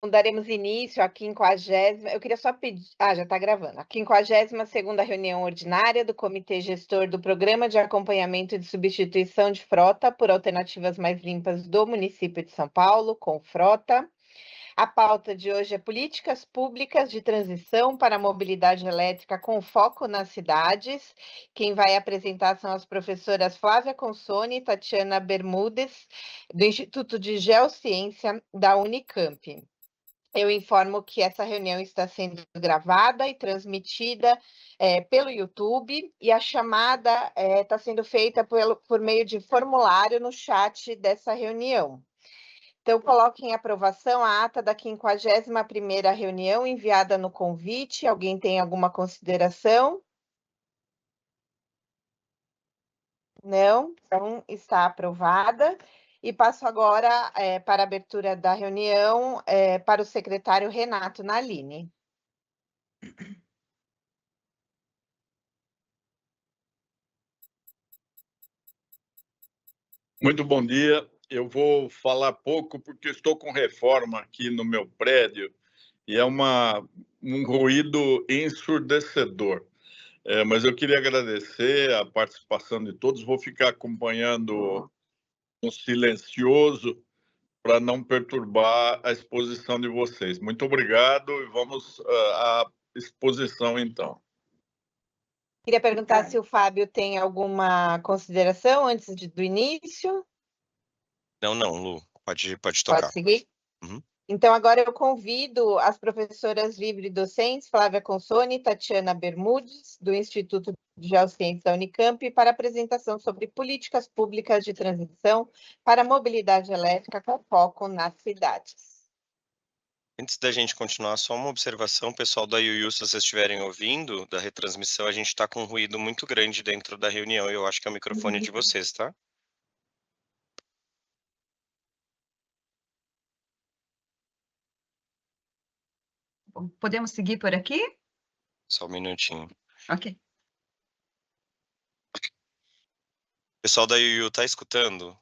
Daremos início à 50ª, eu queria só pedir, já está gravando, a 52ª reunião ordinária do Comitê Gestor do Programa de Acompanhamento de Substituição de Frota por Alternativas Mais Limpas do município de São Paulo, com frota. A pauta de hoje é políticas públicas de transição para a mobilidade elétrica com foco nas cidades. Quem vai apresentar são as professoras Flávia Consoni e Tatiana Bermudes, do Instituto de Geociência da Unicamp. Eu informo que essa reunião está sendo gravada e transmitida pelo YouTube, e a chamada está sendo feita por meio de formulário no chat dessa reunião. Então, coloque em aprovação a ata da 51ª reunião enviada no convite. Alguém tem alguma consideração? Não? Então, está aprovada. E passo agora para a abertura da reunião para o secretário Renato Nalini. Muito bom dia. Eu vou falar pouco porque estou com reforma aqui no meu prédio e é um ruído ensurdecedor. Mas eu queria agradecer a participação de todos. Vou ficar acompanhando no silencioso para não perturbar a exposição de vocês. Muito obrigado e vamos à exposição, então. Queria perguntar se o Fábio tem alguma consideração antes do início. Não, Lu. Pode tocar. Pode seguir? Uhum. Então, agora eu convido as professoras livre-docentes Flávia Consoni e Tatiana Bermudes, do Instituto de Geociência da Unicamp, para a apresentação sobre políticas públicas de transição para a mobilidade elétrica com foco nas cidades. Antes da gente continuar, só uma observação, pessoal da UU, se vocês estiverem ouvindo da retransmissão, a gente está com um ruído muito grande dentro da reunião. Eu acho que é o microfone de vocês, tá? Bom, podemos seguir por aqui? Só um minutinho. Ok. Pessoal da UU, tá escutando?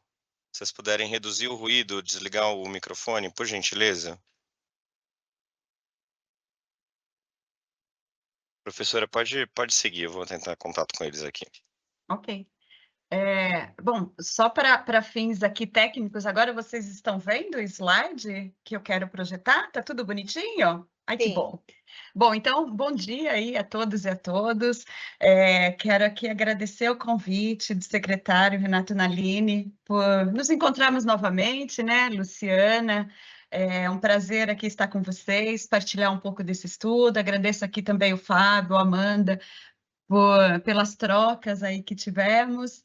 Se vocês puderem reduzir o ruído, desligar o microfone, por gentileza. Professora, pode seguir, eu vou tentar contato com eles aqui. Ok. Bom, só para fins aqui técnicos, agora vocês estão vendo o slide que eu quero projetar? Tá tudo bonitinho? Ai, que bom. Bom, então, bom dia aí a todos e a todas. Quero aqui agradecer o convite do secretário Renato Nalini por nos encontrarmos novamente, né, Luciana? É um prazer aqui estar com vocês, partilhar um pouco desse estudo. Agradeço aqui também o Fábio, a Amanda, pelas trocas aí que tivemos,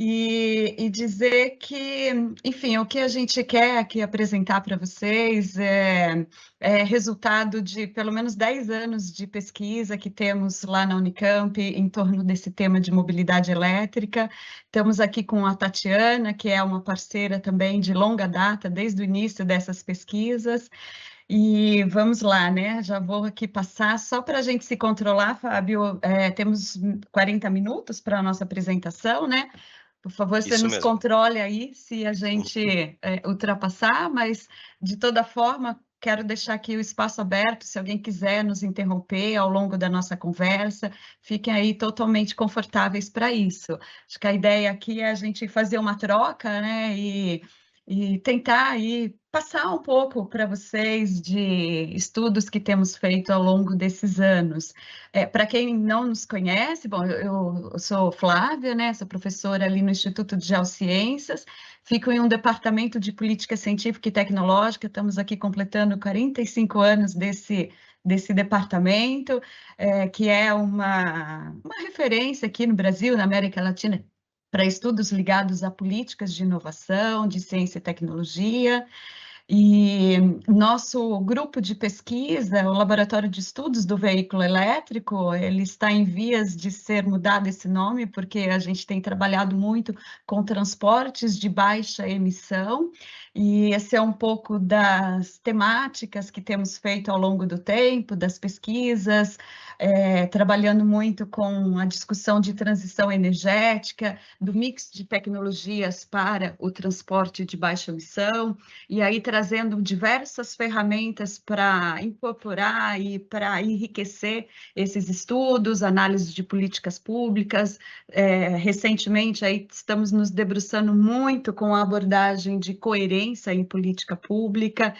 e dizer que, enfim, o que a gente quer aqui apresentar para vocês é resultado de pelo menos 10 anos de pesquisa que temos lá na Unicamp em torno desse tema de mobilidade elétrica. Estamos aqui com a Tatiana, que é uma parceira também de longa data, desde o início dessas pesquisas. E vamos lá, né? Já vou aqui passar, só para a gente se controlar, Fábio, temos 40 minutos para a nossa apresentação, né? Por favor, você nos controle aí se a gente ultrapassar, mas, de toda forma, quero deixar aqui o espaço aberto, se alguém quiser nos interromper ao longo da nossa conversa, fiquem aí totalmente confortáveis para isso. Acho que a ideia aqui é a gente fazer uma troca, né? E tentar aí passar um pouco para vocês de estudos que temos feito ao longo desses anos. Para quem não nos conhece, bom, eu sou Flávia, né? Sou professora ali no Instituto de Geociências, fico em um departamento de política científica e tecnológica, estamos aqui completando 45 anos desse departamento, que é uma referência aqui no Brasil, na América Latina, para estudos ligados a políticas de inovação, de ciência e tecnologia. E nosso grupo de pesquisa, o Laboratório de Estudos do Veículo Elétrico, ele está em vias de ser mudado esse nome, porque a gente tem trabalhado muito com transportes de baixa emissão, e esse é um pouco das temáticas que temos feito ao longo do tempo, das pesquisas, trabalhando muito com a discussão de transição energética, do mix de tecnologias para o transporte de baixa emissão, e aí trazendo diversas ferramentas para incorporar e para enriquecer esses estudos, análise de políticas públicas. Recentemente, aí estamos nos debruçando muito com a abordagem de coerência em política pública,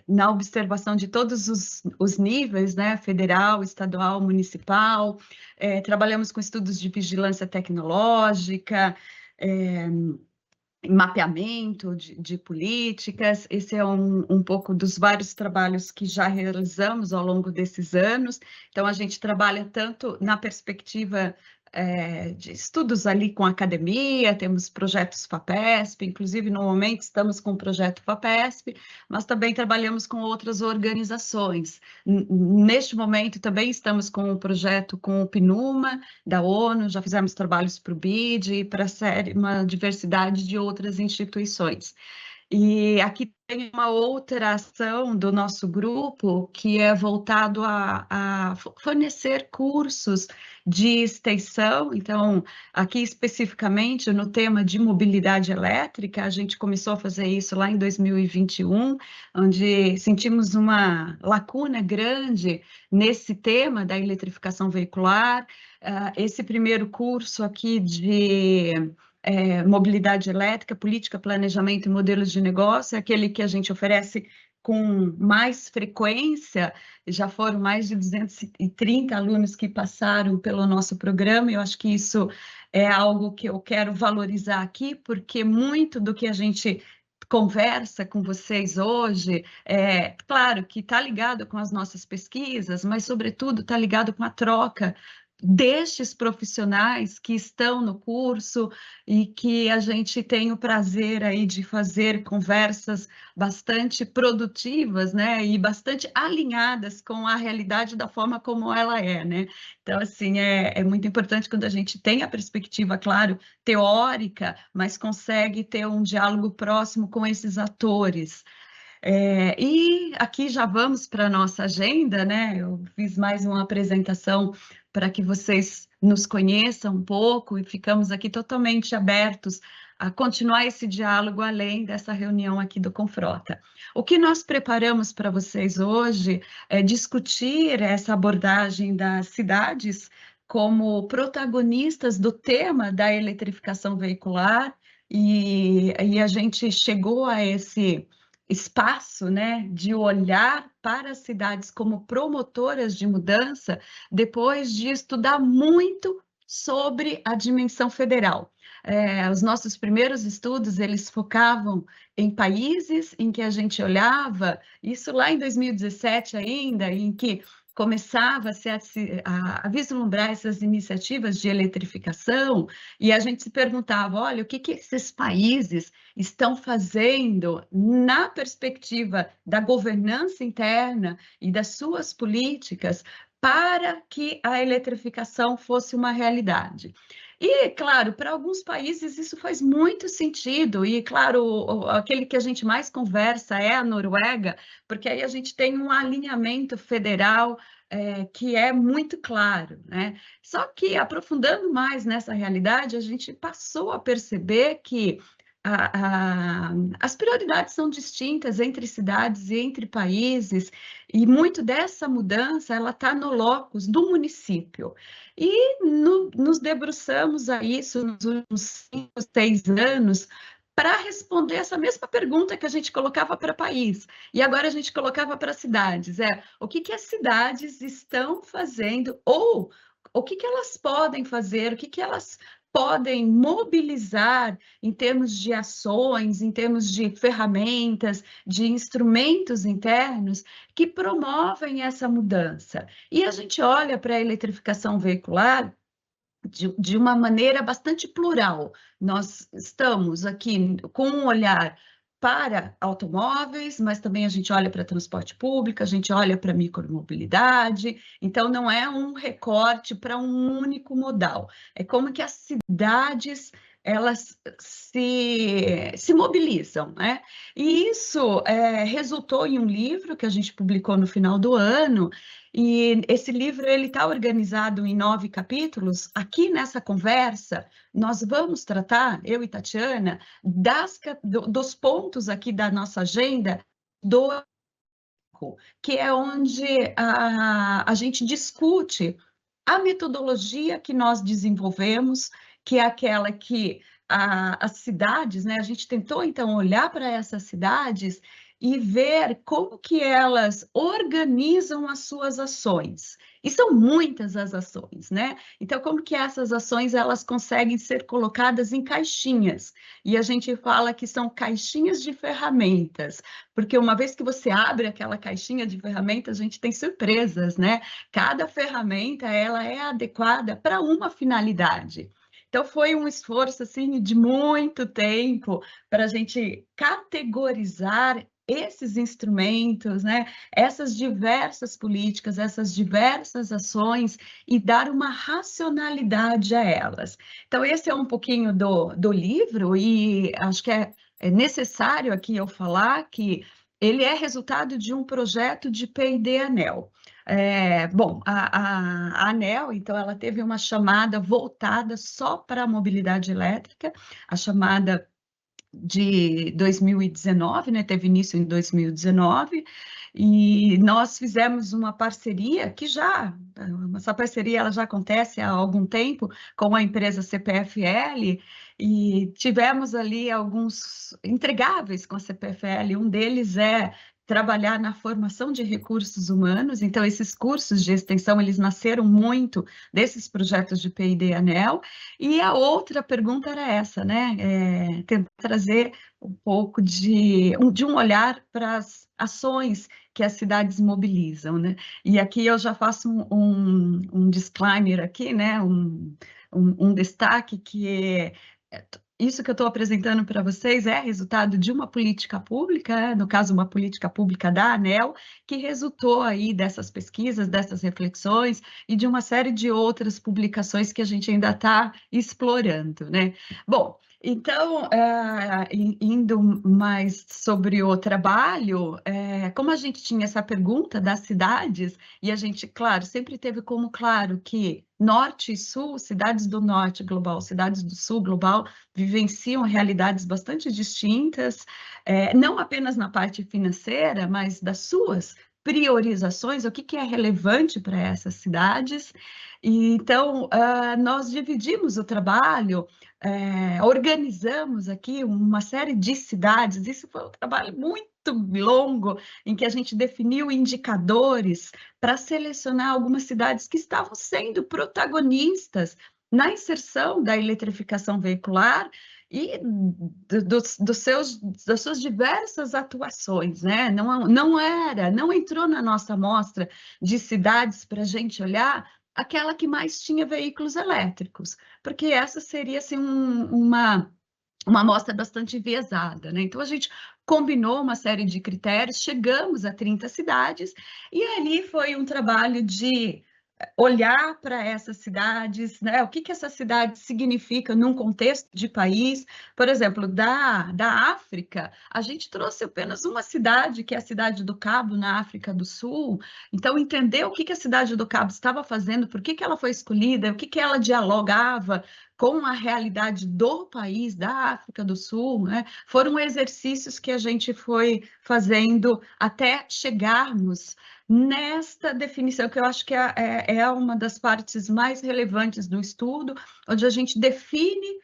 na observação de todos os níveis, né, federal, estadual, municipal. Trabalhamos com estudos de vigilância tecnológica, mapeamento de políticas. Esse é um pouco dos vários trabalhos que já realizamos ao longo desses anos. Então, a gente trabalha tanto na perspectiva de estudos ali com a academia, temos projetos FAPESP, inclusive no momento estamos com o projeto FAPESP, mas também trabalhamos com outras organizações. Neste momento também estamos com um projeto com o PNUMA, da ONU, já fizemos trabalhos para o BID e para uma diversidade de outras instituições. E aqui tem uma outra ação do nosso grupo que é voltado a fornecer cursos de extensão. Então, aqui especificamente no tema de mobilidade elétrica, a gente começou a fazer isso lá em 2021, onde sentimos uma lacuna grande nesse tema da eletrificação veicular. Esse primeiro curso aqui de mobilidade elétrica, política, planejamento e modelos de negócio, é aquele que a gente oferece com mais frequência. Já foram mais de 230 alunos que passaram pelo nosso programa, e eu acho que isso é algo que eu quero valorizar aqui, porque muito do que a gente conversa com vocês hoje, claro que está ligado com as nossas pesquisas, mas, sobretudo, está ligado com a troca destes profissionais que estão no curso e que a gente tem o prazer aí de fazer conversas bastante produtivas, né, e bastante alinhadas com a realidade da forma como ela é, né? Então, assim, é muito importante quando a gente tem a perspectiva, claro, teórica, mas consegue ter um diálogo próximo com esses atores. E aqui já vamos para a nossa agenda, né? Eu fiz mais uma apresentação para que vocês nos conheçam um pouco e ficamos aqui totalmente abertos a continuar esse diálogo além dessa reunião aqui do Confrota. O que nós preparamos para vocês hoje é discutir essa abordagem das cidades como protagonistas do tema da eletrificação veicular, e a gente chegou a esse espaço, né, de olhar para as cidades como promotoras de mudança, depois de estudar muito sobre a dimensão federal. Os nossos primeiros estudos, eles focavam em países em que a gente olhava, isso lá em 2017 ainda, em que começava-se a vislumbrar essas iniciativas de eletrificação, e a gente se perguntava, olha, o que esses países estão fazendo na perspectiva da governança interna e das suas políticas para que a eletrificação fosse uma realidade. E, claro, para alguns países isso faz muito sentido, e, claro, aquele que a gente mais conversa é a Noruega, porque aí a gente tem um alinhamento federal que é muito claro, né? Só que, aprofundando mais nessa realidade, a gente passou a perceber que as prioridades são distintas entre cidades e entre países, e muito dessa mudança ela está no locus do município. E nos debruçamos a isso nos últimos 5, 6 anos para responder essa mesma pergunta que a gente colocava para país, e agora a gente colocava para cidades, o que as cidades estão fazendo, ou o que elas podem fazer, o que elas podem mobilizar em termos de ações, em termos de ferramentas, de instrumentos internos que promovem essa mudança. E a gente olha para a eletrificação veicular de uma maneira bastante plural. Nós estamos aqui com um olhar para automóveis, mas também a gente olha para transporte público, a gente olha para micromobilidade, então não é um recorte para um único modal, é como que as cidades elas se mobilizam, né? E isso resultou em um livro que a gente publicou no final do ano, e esse livro ele está organizado em 9 capítulos. Aqui nessa conversa, nós vamos tratar, eu e Tatiana, dos pontos aqui da nossa agenda do que é onde a gente discute a metodologia que nós desenvolvemos, que é aquela que as cidades, né? A gente tentou, então, olhar para essas cidades e ver como que elas organizam as suas ações. E são muitas as ações, né? Então, como que essas ações elas conseguem ser colocadas em caixinhas? E a gente fala que são caixinhas de ferramentas, porque uma vez que você abre aquela caixinha de ferramentas, a gente tem surpresas, né? Cada ferramenta ela é adequada para uma finalidade. Então, foi um esforço assim, de muito tempo para a gente categorizar esses instrumentos, né? Essas diversas políticas, essas diversas ações e dar uma racionalidade a elas. Então, esse é um pouquinho do livro, e acho que é necessário aqui eu falar que ele é resultado de um projeto de P&D ANEEL. Bom, a ANEEL, então, ela teve uma chamada voltada só para a mobilidade elétrica, a chamada de 2019, né? Teve início em 2019, e nós fizemos uma parceria essa parceria ela já acontece há algum tempo com a empresa CPFL, e tivemos ali alguns entregáveis com a CPFL. Um deles é trabalhar na formação de recursos humanos. Então, esses cursos de extensão, eles nasceram muito desses projetos de P&D ANEEL. E a outra pergunta era essa, né? Tentar trazer um pouco de um olhar para as ações que as cidades mobilizam, né? E aqui eu já faço um disclaimer aqui, né? Um destaque que isso que eu estou apresentando para vocês é resultado de uma política pública, no caso, uma política pública da ANEEL, que resultou aí dessas pesquisas, dessas reflexões e de uma série de outras publicações que a gente ainda está explorando, né? Bom, então, indo mais sobre o trabalho, como a gente tinha essa pergunta das cidades, e a gente, claro, sempre teve como claro que Norte e Sul, cidades do Norte global, cidades do Sul global, vivenciam realidades bastante distintas, não apenas na parte financeira, mas das suas priorizações, o que é relevante para essas cidades. E, então, nós dividimos o trabalho, organizamos aqui uma série de cidades. Isso foi um trabalho muito longo, em que a gente definiu indicadores para selecionar algumas cidades que estavam sendo protagonistas na inserção da eletrificação veicular e das suas diversas atuações, né? Não entrou na nossa amostra de cidades para a gente olhar aquela que mais tinha veículos elétricos, porque essa seria assim, uma amostra bastante enviesada, né? Então, a gente combinou uma série de critérios, chegamos a 30 cidades, e ali foi um trabalho de olhar para essas cidades, né? O que essa cidade significa num contexto de país. Por exemplo, da África, a gente trouxe apenas uma cidade, que é a cidade do Cabo, na África do Sul. Então, entender o que a cidade do Cabo estava fazendo, por que ela foi escolhida, o que ela dialogava com a realidade do país, da África do Sul, né? Foram exercícios que a gente foi fazendo até chegarmos nesta definição, que eu acho que é uma das partes mais relevantes do estudo, onde a gente define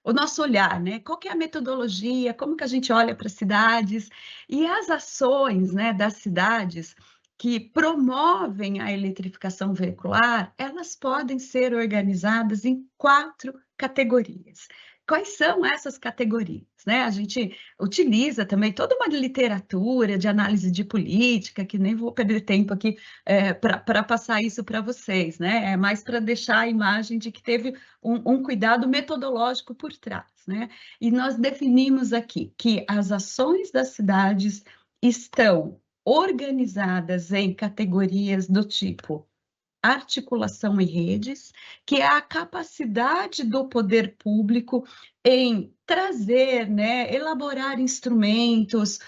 o nosso olhar, né? Qual que é a metodologia, como que a gente olha para as cidades, e as ações, né, das cidades que promovem a eletrificação veicular, elas podem ser organizadas em 4 categorias. Quais são essas categorias, né? A gente utiliza também toda uma literatura de análise de política, que nem vou perder tempo aqui para passar isso para vocês, né? É mais para deixar a imagem de que teve um cuidado metodológico por trás, né? E nós definimos aqui que as ações das cidades estão organizadas em categorias do tipo articulação e redes, que é a capacidade do poder público em trazer, né, elaborar instrumentos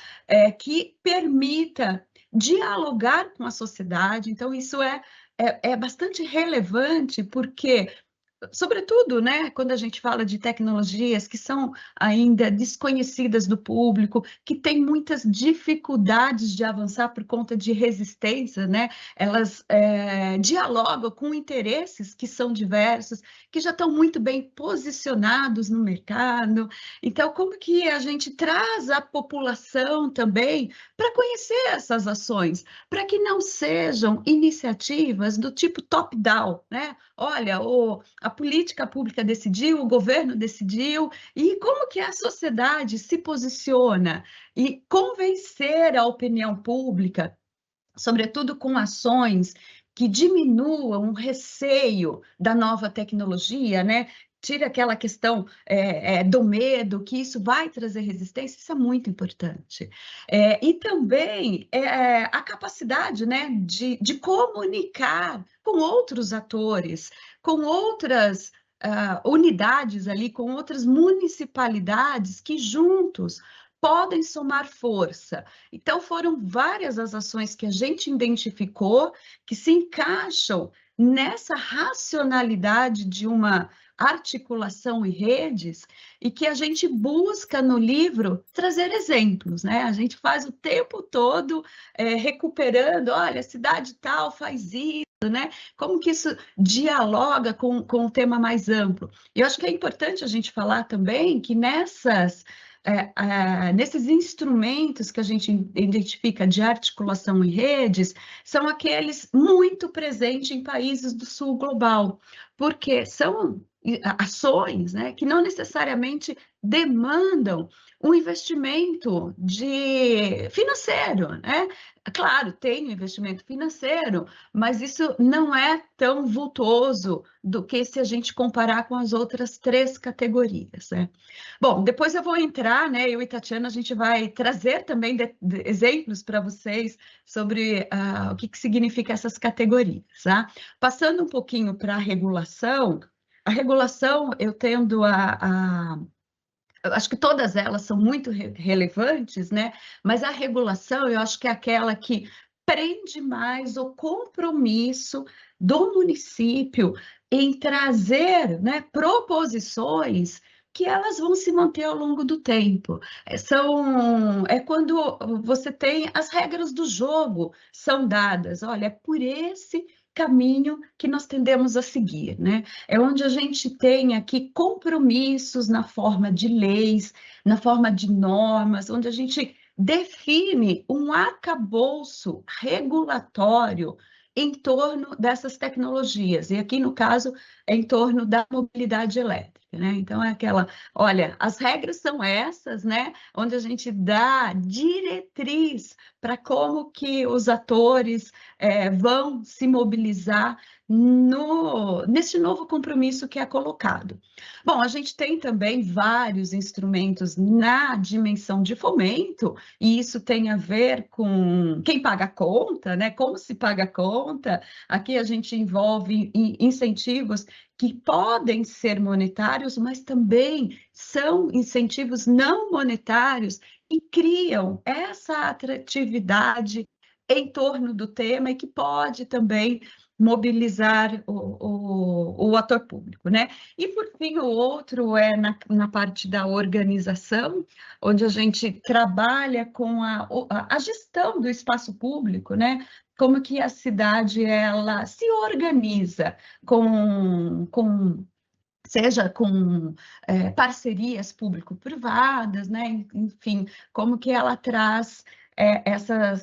que permita dialogar com a sociedade. Então, isso é bastante relevante, porque sobretudo, né, quando a gente fala de tecnologias que são ainda desconhecidas do público, que têm muitas dificuldades de avançar por conta de resistência, né? Elas dialogam com interesses que são diversos, que já estão muito bem posicionados no mercado. Então, como que a gente traz a população também para conhecer essas ações, para que não sejam iniciativas do tipo top-down, né? Olha, a política pública decidiu, o governo decidiu, e como que a sociedade se posiciona e convencer a opinião pública, sobretudo com ações que diminuam o receio da nova tecnologia, né? Tira aquela questão do medo, que isso vai trazer resistência, isso é muito importante. E também a capacidade, né, de comunicar com outros atores, com outras unidades ali, com outras municipalidades que juntos podem somar força. Então, foram várias as ações que a gente identificou que se encaixam nessa racionalidade de uma articulação e redes, e que a gente busca no livro trazer exemplos, né? A gente faz o tempo todo recuperando, olha, a cidade tal faz isso, né? Como que isso dialoga com o tema mais amplo? E eu acho que é importante a gente falar também que nesses instrumentos que a gente identifica de articulação em redes, são aqueles muito presentes em países do sul global, porque são ações, né, que não necessariamente demandam um investimento financeiro, né? Claro, tem um investimento financeiro, mas isso não é tão vultoso do que se a gente comparar com as outras 3 categorias, né? Bom, depois eu vou entrar, né? Eu e Tatiana, a gente vai trazer também exemplos para vocês sobre o que significa essas categorias, tá? Passando um pouquinho para a regulação eu tendo eu acho que todas elas são muito relevantes, né? Mas a regulação, eu acho que é aquela que prende mais o compromisso do município em trazer, né, proposições que elas vão se manter ao longo do tempo. É quando você tem as regras do jogo são dadas. Olha, é por esse caminho que nós tendemos a seguir, né? É onde a gente tem aqui compromissos na forma de leis, na forma de normas, onde a gente define um arcabouço regulatório em torno dessas tecnologias, e aqui no caso é em torno da mobilidade elétrica, né? Então é aquela, olha, as regras são essas, né? Onde a gente dá diretriz para como que os atores vão se mobilizar nesse novo compromisso que é colocado. Bom, a gente tem também vários instrumentos na dimensão de fomento, e isso tem a ver com quem paga a conta, né? Como se paga a conta. Aqui a gente envolve incentivos que podem ser monetários, mas também são incentivos não monetários e criam essa atratividade em torno do tema e que pode também mobilizar o ator público, né? E, por fim, o outro é na parte da organização, onde a gente trabalha com a gestão do espaço público, né? Como que a cidade ela se organiza seja com parcerias público-privadas, né? Enfim, como que ela traz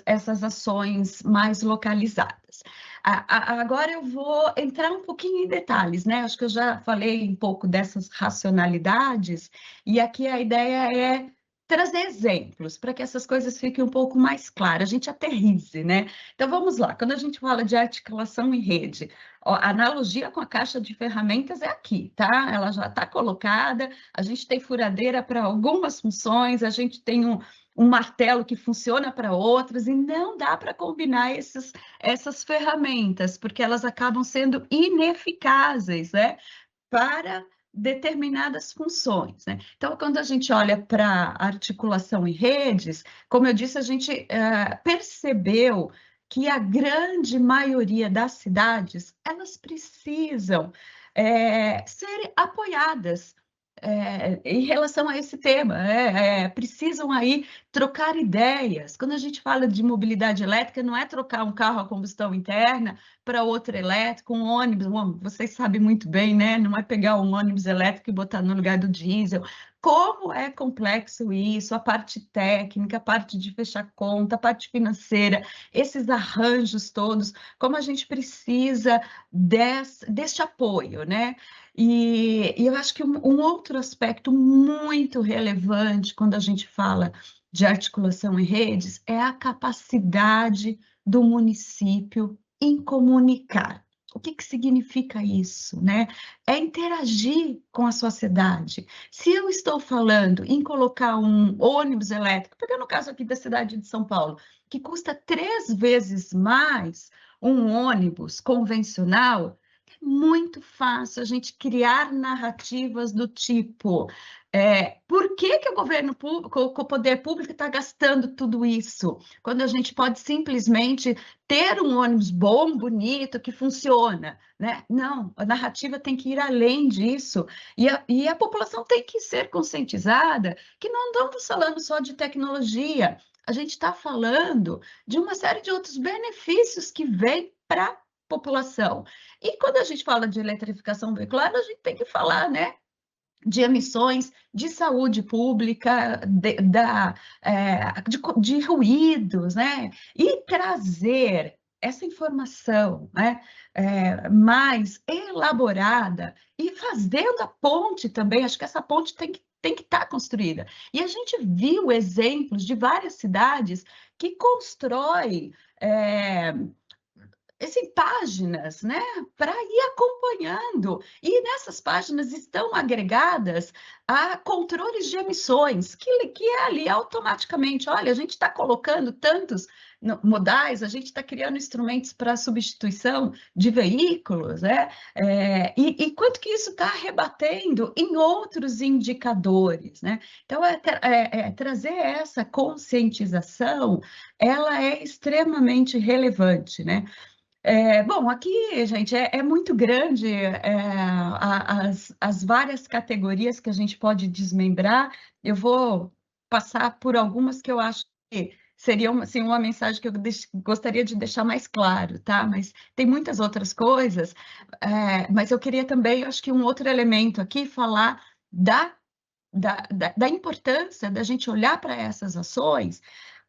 essas ações mais localizadas. Agora eu vou entrar um pouquinho em detalhes, né? Acho que eu já falei um pouco dessas racionalidades, e aqui a ideia é trazer exemplos para que essas coisas fiquem um pouco mais claras, a gente aterrize, né? Então vamos lá, quando a gente fala de articulação em rede, a analogia com a caixa de ferramentas é aqui, tá? Ela já está colocada, a gente tem furadeira para algumas funções, a gente tem um martelo que funciona para outras, e não dá para combinar essas ferramentas, porque elas acabam sendo ineficazes, né, para determinadas funções, né? Então, quando a gente olha para articulação em redes, como eu disse, a gente percebeu que a grande maioria das cidades, elas precisam ser apoiadas em relação a esse tema, precisam aí trocar ideias. Quando a gente fala de mobilidade elétrica, não é trocar um carro a combustão interna para outro elétrico, um ônibus, vocês sabem muito bem, né? Não é pegar um ônibus elétrico e botar no lugar do diesel. Como é complexo isso, a parte técnica, a parte de fechar conta, a parte financeira, esses arranjos todos, como a gente precisa deste apoio, né? E eu acho que um outro aspecto muito relevante quando a gente fala de articulação em redes é a capacidade do município em comunicar. O que significa isso, né? É interagir com a sociedade. Se eu estou falando em colocar um ônibus elétrico, pegando o caso aqui da cidade de São Paulo, que custa 3 vezes mais um ônibus convencional, é muito fácil a gente criar narrativas do tipo por que o governo público, o poder público está gastando tudo isso, quando a gente pode simplesmente ter um ônibus bom, bonito, que funciona, né? Não, a narrativa tem que ir além disso, e a população tem que ser conscientizada que não estamos falando só de tecnologia, a gente está falando de uma série de outros benefícios que vêm para a população. E quando a gente fala de eletrificação veicular, a gente tem que falar, né, de emissões, de saúde pública, de ruídos, né? E trazer essa informação, né, mais elaborada e fazendo a ponte também, acho que essa ponte tem que estar construída. E a gente viu exemplos de várias cidades que constroem páginas, né, para ir acompanhando. E nessas páginas estão agregadas a controles de emissões, que é ali automaticamente, olha, a gente está colocando tantos modais, a gente está criando instrumentos para substituição de veículos, né? E quanto que isso está rebatendo em outros indicadores, né? Então, trazer essa conscientização, ela é extremamente relevante, né? Bom, aqui, gente, é muito grande as várias categorias que a gente pode desmembrar. Eu vou passar por algumas que eu acho que seriam assim, uma mensagem que eu gostaria de deixar mais claro, tá? Mas tem muitas outras coisas, mas eu queria também, acho que um outro elemento aqui, falar da importância da gente olhar para essas ações,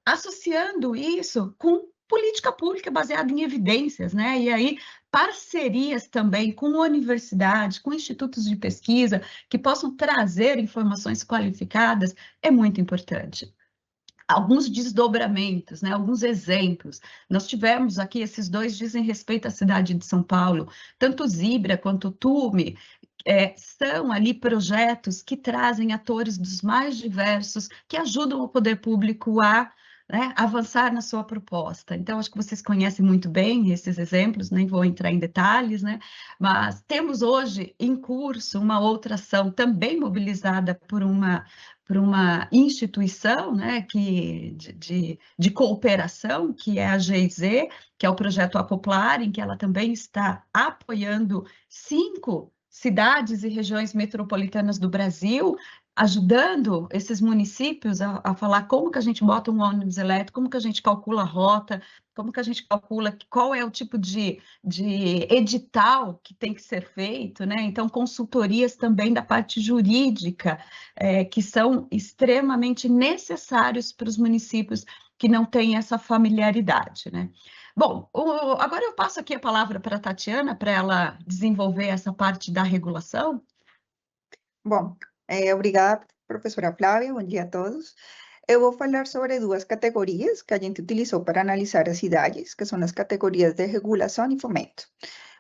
associando isso com política pública baseada em evidências, né? E aí, parcerias também com universidades, com institutos de pesquisa, que possam trazer informações qualificadas, é muito importante. Alguns desdobramentos, né? Alguns exemplos. Nós tivemos aqui, esses dois dizem respeito à cidade de São Paulo, tanto o Zibra quanto o TUME, são ali projetos que trazem atores dos mais diversos, que ajudam o poder público a avançar na sua proposta. Então, acho que vocês conhecem muito bem esses exemplos, nem vou entrar em detalhes, né? Mas temos hoje em curso uma outra ação também mobilizada por uma instituição, né, de cooperação, que é a GIZ, que é o projeto Acoplar, em que ela também está apoiando 5 cidades e regiões metropolitanas do Brasil, ajudando esses municípios a falar como que a gente bota um ônibus elétrico, como que a gente calcula a rota, como que a gente calcula qual é o tipo de edital que tem que ser feito, né? Então, consultorias também da parte jurídica, que são extremamente necessários para os municípios que não têm essa familiaridade, né? Bom, agora eu passo aqui a palavra para a Tatiana, para ela desenvolver essa parte da regulação. Bom, obrigada, professora Flávia, bom dia a todos. Eu vou falar sobre 2 categorias que a gente utilizou para analisar as cidades, que são as categorias de regulação e fomento.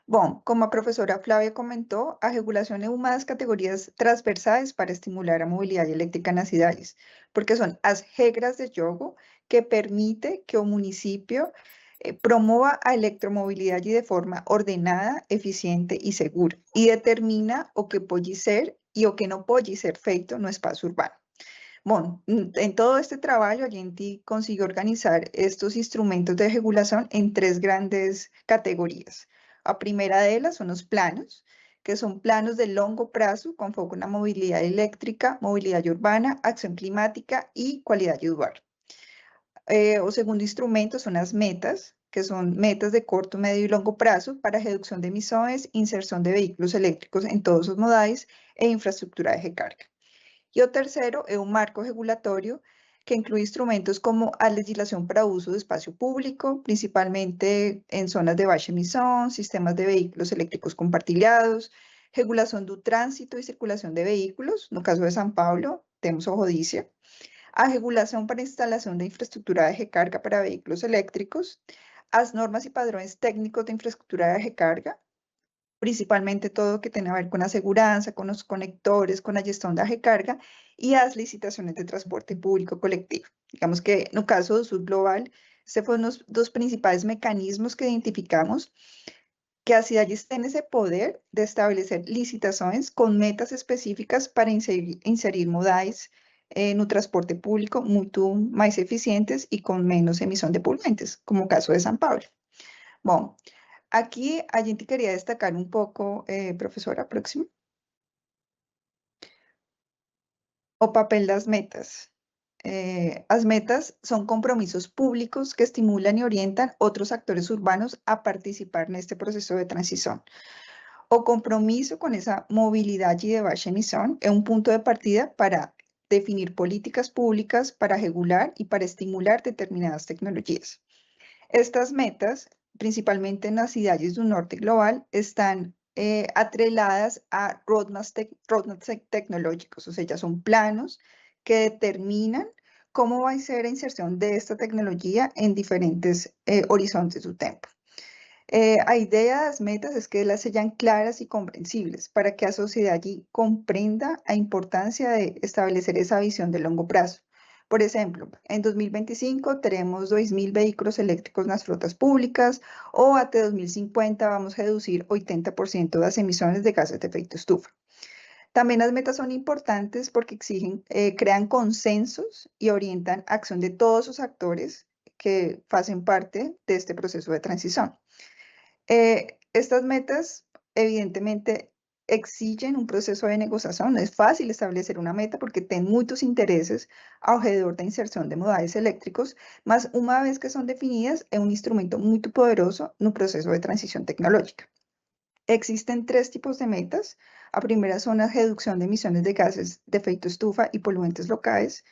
Bom, como a professora Flávia comentou, a regulação é uma das categorias transversais para estimular a mobilidade elétrica nas cidades, porque são as regras de jogo que permite que o município promova a electromobilidade de forma ordenada, eficiente e segura, e determina o que pode ser e o que não pode ser feito no espaço urbano. Bom, em todo este trabalho, a gente conseguiu organizar estes instrumentos de regulação em três grandes categorias. A primeira delas são os planos, que são planos de longo prazo com foco na mobilidade elétrica, mobilidade urbana, ação climática e qualidade do ar. O segundo instrumento são as metas, que são metas de curto, médio e longo prazo para redução de emissões, inserção de veículos elétricos em todos os modais e infraestrutura de recarga. E o terceiro é um marco regulatório que inclui instrumentos como a legislação para uso do espaço público, principalmente em zonas de baixa emissão, sistemas de veículos elétricos compartilhados, regulação do trânsito e circulação de veículos, no caso de São Paulo, temos o Rodícia, a regulação para instalação de infraestrutura de recarga para veículos elétricos, as normas e padrões técnicos de infraestrutura de recarga, principalmente todo lo que tiene a ver con la seguridad, con los conectores, con la gestión de la recarga y las licitaciones de transporte público colectivo. Digamos que en el caso del Sur Global, estos fueron los dos principales mecanismos que identificamos que as cidades têm esse poder de estabelecer licitações com metas específicas para inserir modais no transporte público muito mais eficientes e com menos emissão de poluentes, como o caso de São Paulo. Bom, aqui a gente queria destacar um pouco, professora, próximo, o papel das metas. As metas são compromissos públicos que estimulam e orientam outros actores urbanos a participar neste processo de transição. O compromisso com essa mobilidade de baixa emissão é um ponto de partida para definir políticas públicas para regular e para estimular determinadas tecnologias. Estas metas, principalmente nas cidades do norte global, estão atreladas a roadmaps tecnológicos, ou seja, são planos que determinan cómo va a ser la inserción de esta tecnología en diferentes horizontes do tempo. A ideia das metas es que elas sejam claras y comprensibles para que a sociedade comprenda a importância de establecer esa visión de longo prazo. Por ejemplo, en 2025 teremos 2.000 vehículos eléctricos nas frotas públicas o até 2050 vamos a reducir 80% das emisiones de gases de efecto estufa. También las metas son importantes porque exigen, crean consensos y orientan acción de todos los actores que hacen parte de este proceso de transición. Estas metas, evidentemente, exigen un proceso de negociación. No es fácil establecer una meta porque tienen muchos intereses alrededor de inserción de modales eléctricos, mas una vez que son definidas, es un instrumento muy poderoso en un proceso de transición tecnológica. Existen tres tipos de metas. A primera son la reducción de emisiones de gases de efecto estufa y poluentes locales,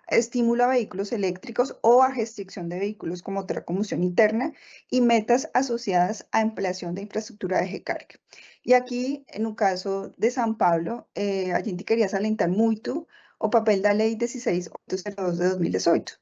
estímulo a vehículos eléctricos o a restricción de vehículos con motor a combustión interna y metas asociadas a ampliación de infraestructura de recarga. Y aquí, en el caso de São Paulo, a gente quería salientar mucho o papel da Lei 16.802 de 2018,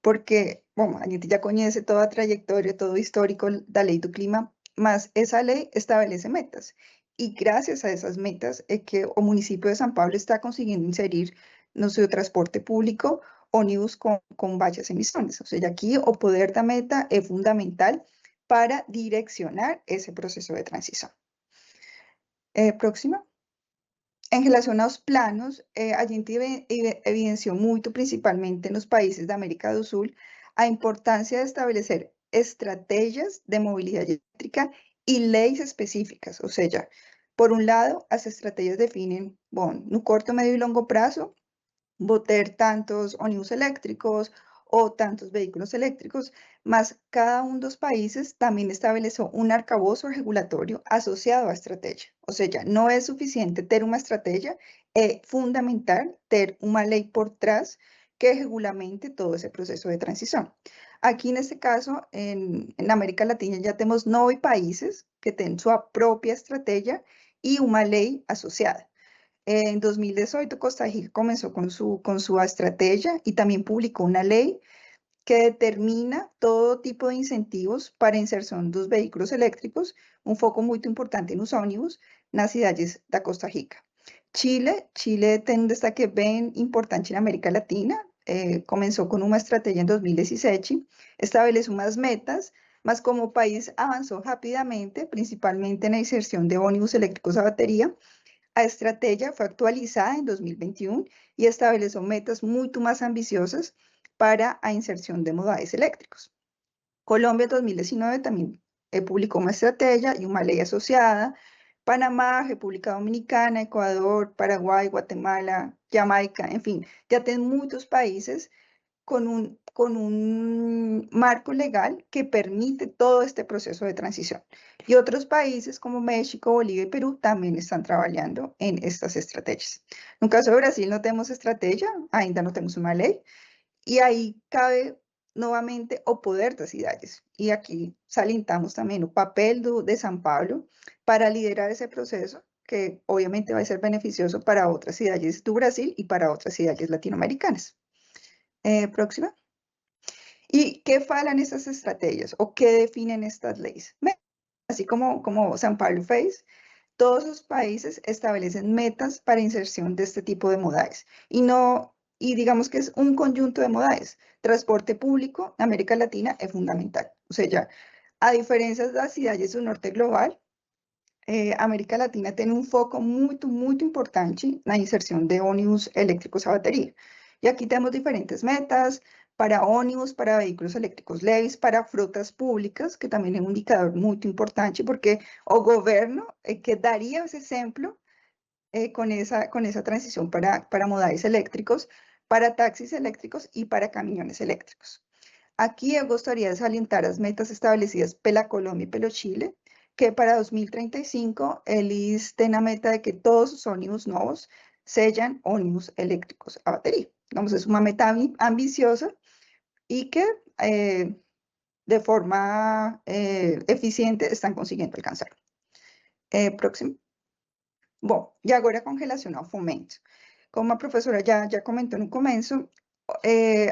porque, bueno, a gente ya conoce toda a trayectoria, todo o histórico da Lei do Clima, mas essa lei estabelece metas. Y gracias a esas metas es que el municipio de São Paulo está consiguiendo inserir no seu transporte público ónibus con bajas emisiones. O sea, aquí el poder da meta es fundamental para direccionar ese proceso de transición. Próxima. En relación a los planos, a gente evidenció mucho, principalmente en los países de América do Sul, a importancia de establecer estrategias de movilidad eléctrica y leyes específicas. O sea, por un lado, las estrategias definen, bueno, no corto, medio y largo plazo, botar tantos ónibus eléctricos o tantos vehículos eléctricos, mas cada uno de los países también estableció un arcabouço regulatorio asociado a estrategia. O sea, no es suficiente tener una estrategia, es fundamental tener una ley por detrás que regulamente todo ese proceso de transición. Aquí en este caso, en América Latina ya tenemos 9 países que tienen su propia estrategia y una ley asociada. En 2018, Costa Rica comenzó con su estrategia y también publicó una ley que determina todo tipo de incentivos para inserción de los vehículos eléctricos, um foco muito importante nos ônibus nas cidades da Costa Rica. Chile tem um destaque bem importante na América Latina. Começou com uma estratégia em 2017, estabeleceu umas metas, mas como o país avançou rapidamente, principalmente na inserção de ônibus elétricos a bateria, a estratégia foi atualizada em 2021 e estabeleceu metas muito mais ambiciosas para a inserção de modais elétricos. Colômbia, em 2019, também publicou uma estratégia e uma lei associada. Panamá, República Dominicana, Ecuador, Paraguai, Guatemala, Jamaica, enfim, já tem muitos países com um marco legal que permite todo este proceso de transición. Y otros países como México, Bolivia y Perú también están trabajando en estas estrategias. En el caso de Brasil no tenemos estrategia, ainda no tenemos una ley, y ahí cabe novamente o poder das cidades. E aqui salientamos também o papel de São Paulo para liderar esse processo, que obviamente vai ser beneficioso para outras cidades do Brasil e para outras cidades latino-americanas. Próxima. E que falam essas estratégias? O que definem estas leis? Assim como São Paulo fez, todos os países estabelecem metas para inserção deste tipo de modais. Y digamos que es un conjunto de modales. Transporte público en América Latina es fundamental. O sea, a diferencia de las ciudades del norte global, América Latina tiene un foco muy importante en la inserción de ómnibus eléctricos a batería. Y aquí tenemos diferentes metas para ómnibus, para vehículos eléctricos leves, para frutas públicas, que también es un indicador muy importante porque el gobierno que daría ese ejemplo con esa transición para modales eléctricos, para taxis eléctricos y para camiones eléctricos. Aquí me gustaría salientar las metas establecidas pela Colombia y pelo Chile, que para 2035 eles tienen la meta de que todos los ómnibus nuevos sean ómnibus eléctricos a batería. Digamos, es una meta ambiciosa y que de forma eficiente están consiguiendo alcanzar. Próximo. Bom, e agora com relação ao fomento. Como a professora já comentou no começo,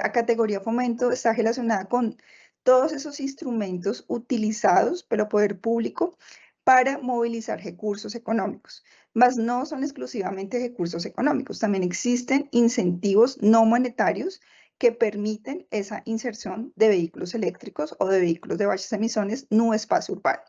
a categoria fomento está relacionada com todos esses instrumentos utilizados pelo poder público para movilizar recursos econômicos, mas não são exclusivamente recursos econômicos, também existem incentivos não monetários que permitem essa inserção de veículos elétricos ou de veículos de baixas emissões no espaço urbano.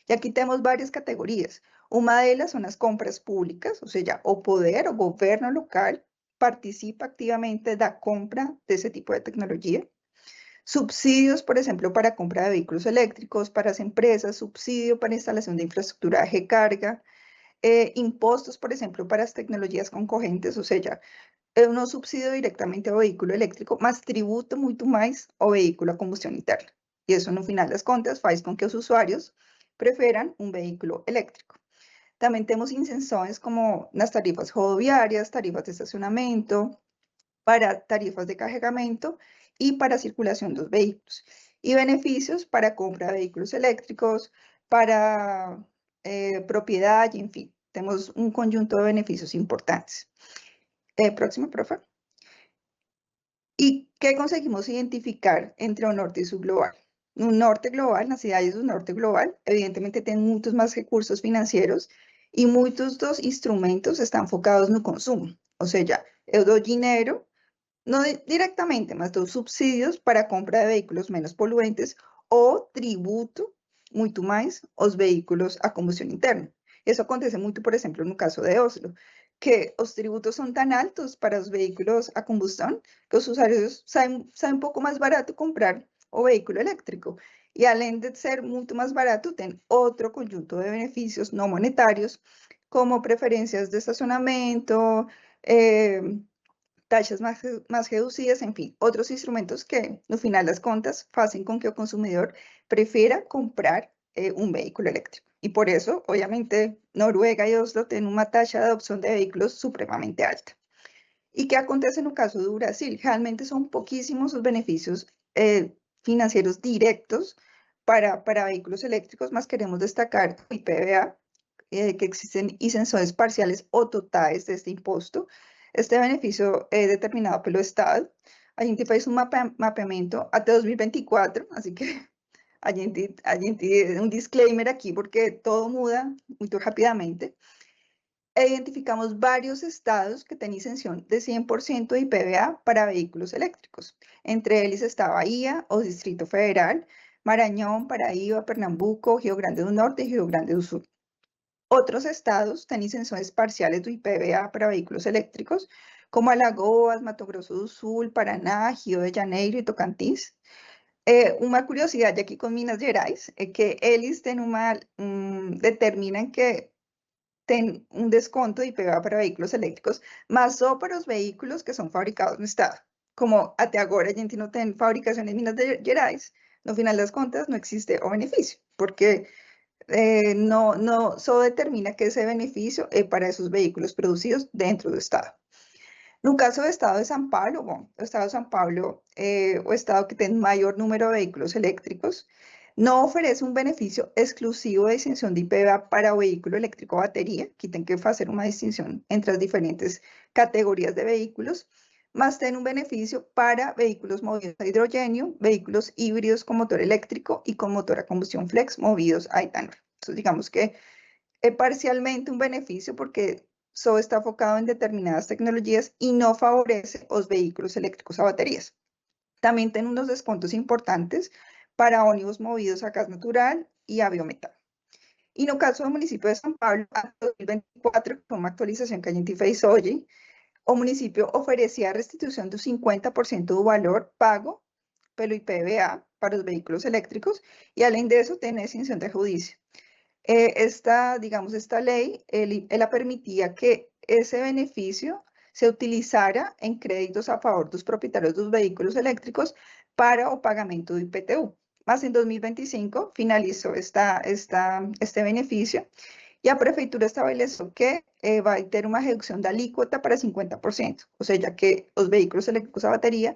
E aqui temos várias categorias. Uma delas são as compras públicas, ou seja, o poder, o governo local participa ativamente da compra desse tipo de tecnologia. Subsídios, por exemplo, para a compra de veículos elétricos para as empresas, subsídio para a instalação de infraestrutura de recarga, impostos, por exemplo, para as tecnologias concorrentes, ou seja, eu não subsidio diretamente ao veículo elétrico, mas tributo muito mais ao veículo a combustão interna. E isso, no final das contas, faz com que os usuários preferam um veículo elétrico. Também temos isenções como nas tarifas rodoviárias, tarifas de estacionamento, para tarifas de carregamento e para a circulação dos veículos. E benefícios para a compra de veículos elétricos, para propriedade, enfim. Temos um conjunto de benefícios importantes. Próxima, profe. E que conseguimos identificar entre o norte e o sul global? No norte global, nas cidades do norte global, evidentemente tem muitos mais recursos financeiros e muitos dos instrumentos estão focados no consumo. Ou seja, eu dou dinheiro, não diretamente, mas dou subsídios para a compra de veículos menos poluentes ou tributo muito mais os veículos a combustão interna. Isso acontece muito, por exemplo, no caso de Oslo, que os tributos são tão altos para os veículos a combustão que os usuários saem um pouco mais barato comprar o veículo eléctrico. E além de ser muito mais barato, tem outro conjunto de benefícios não monetários, como preferências de estacionamento, taxas mais reduzidas, enfim, outros instrumentos que, no final das contas, fazem com que o consumidor prefira comprar um veículo elétrico. E por isso, obviamente, Noruega e Oslo têm uma taxa de adopção de veículos supremamente alta. E que acontece no caso do Brasil? Realmente são pouquíssimos os benefícios financeiros diretos para vehículos eléctricos, mas queremos destacar o IPVA, que existen isenções parciais ou totais deste imposto. Este benefício é determinado pelo Estado. A gente fez um mapeamento até 2024, assim que um disclaimer aqui, porque todo muda muito rapidamente. Identificamos varios estados que têm isenção de 100% de IPVA para vehículos elétricos. Entre eles está Bahia, o Distrito Federal, Maranhão, Paraíba, Pernambuco, Rio Grande do Norte e Rio Grande do Sul. Outros estados têm isenções parciais do IPVA para veículos elétricos, como Alagoas, Mato Grosso do Sul, Paraná, Rio de Janeiro e Tocantins. Uma curiosidade aqui com Minas Gerais é que eles têm determinam que tem desconto de IPVA para veículos elétricos, mas só para os veículos que são fabricados no estado. Como até agora a gente não tem fabricação em Minas Gerais, no final das contas não existe o benefício, porque só determina que esse benefício é para esses veículos produzidos dentro do estado. No caso do estado de São Paulo, o estado de São Paulo é o estado que tem maior número de veículos elétricos, não oferece um benefício exclusivo de isenção de IPVA para o veículo elétrico bateria, que tem que fazer uma distinção entre as diferentes categorias de veículos, mas tem um benefício para veículos movidos a hidrogênio, veículos híbridos com motor elétrico e com motor a combustão flex movidos a etanol. Então, digamos que é parcialmente um benefício porque só está focado em determinadas tecnologias e não favorece os veículos elétricos a baterias. Também tem uns descontos importantes para ônibus movidos a gás natural e a biometano. E no caso do município de São Paulo, até 2024, com uma atualização que a gente fez hoje, o município oferecia a restituição do 50% do valor pago pelo IPVA para os veículos elétricos e, além disso, tem a isenção de juízo. Esta lei, ela permitia que esse benefício se utilizara em créditos a favor dos proprietários dos veículos elétricos para o pagamento do IPTU. Mas em 2025 finalizou este benefício e a prefeitura estabeleceu que vai ter uma redução da alíquota para 50%, ou seja, que os veículos elétricos a bateria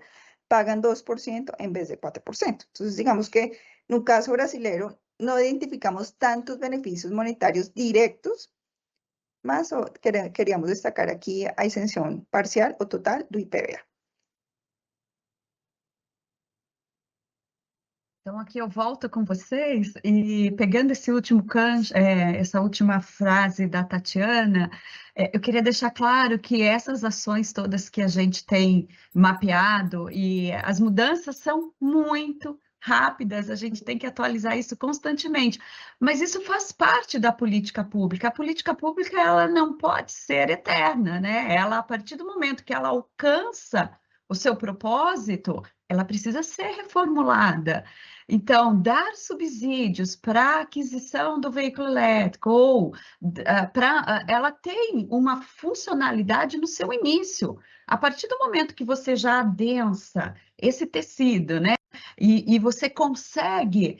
pagam 2% em vez de 4%. Então, digamos que no caso brasileiro, não identificamos tantos benefícios monetários diretos, mas queríamos destacar aqui a isenção parcial ou total do IPVA. Então, aqui eu volto com vocês e pegando esse último essa última frase da Tatiana, eu queria deixar claro que essas ações todas que a gente tem mapeado e as mudanças são muito rápidas, a gente tem que atualizar isso constantemente, mas isso faz parte da política pública. A política pública, ela não pode ser eterna, né? Ela, a partir do momento que ela alcança o seu propósito, ela precisa ser reformulada. Então, dar subsídios para a aquisição do veículo elétrico ou ela tem uma funcionalidade no seu início. A partir do momento que você já adensa esse tecido, né? E você consegue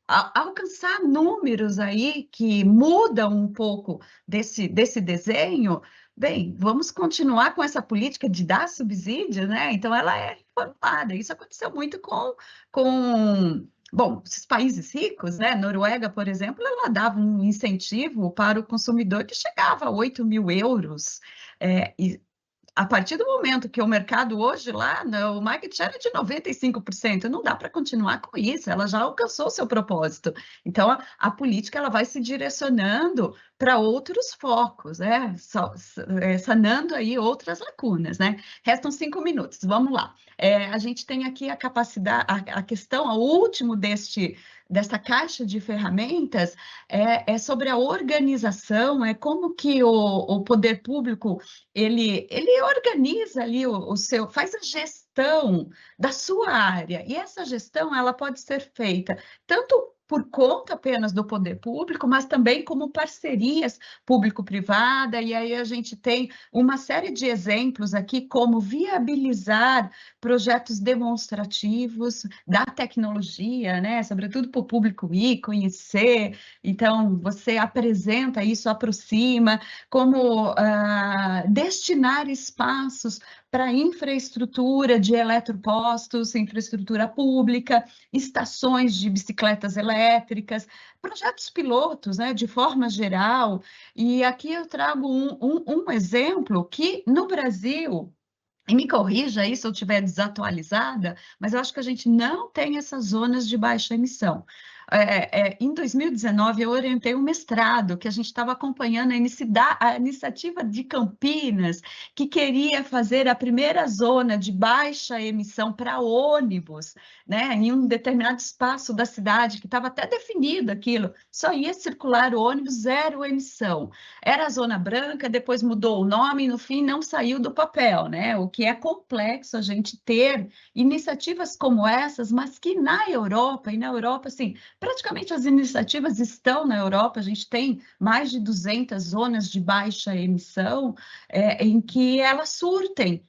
alcançar números aí que mudam um pouco desse desenho. Bem, vamos continuar com essa política de dar subsídio, né? Então, ela é reformulada. Isso aconteceu muito bom, esses países ricos, né? Noruega, por exemplo, ela dava um incentivo para o consumidor que chegava a 8 mil euros. E a partir do momento que o mercado hoje lá, o market share é de 95%, não dá para continuar com isso, ela já alcançou o seu propósito. Então, a política ela vai se direcionando para outros focos, né? Sanando aí outras lacunas, né? Restam 5 minutos, vamos lá. A gente tem aqui a capacidade, a questão, o último dessa caixa de ferramentas é sobre a organização, como que o poder público ele organiza ali faz a gestão da sua área, e essa gestão ela pode ser feita tanto por conta apenas do poder público, mas também como parcerias público-privada, e aí a gente tem uma série de exemplos aqui, como viabilizar projetos demonstrativos da tecnologia, né? Sobretudo para o público ir, conhecer, então você apresenta isso, aproxima, como destinar espaços para infraestrutura de eletropostos, infraestrutura pública, estações de bicicletas elétricas, projetos pilotos, né, de forma geral. E aqui eu trago um exemplo que, no Brasil, E me corrija aí se eu estiver desatualizada, mas eu acho que a gente não tem essas zonas de baixa emissão. Em 2019, eu orientei um mestrado que a gente estava acompanhando a iniciativa de Campinas, que queria fazer a primeira zona de baixa emissão para ônibus, né, em um determinado espaço da cidade, que estava até definido aquilo, só ia circular ônibus zero emissão. Era a Zona Branca, depois mudou o nome e, no fim, não saiu do papel, né? O que é complexo a gente ter iniciativas como essas, mas que na Europa, assim, praticamente as iniciativas estão na Europa, a gente tem mais de 200 zonas de baixa emissão, em que elas surtem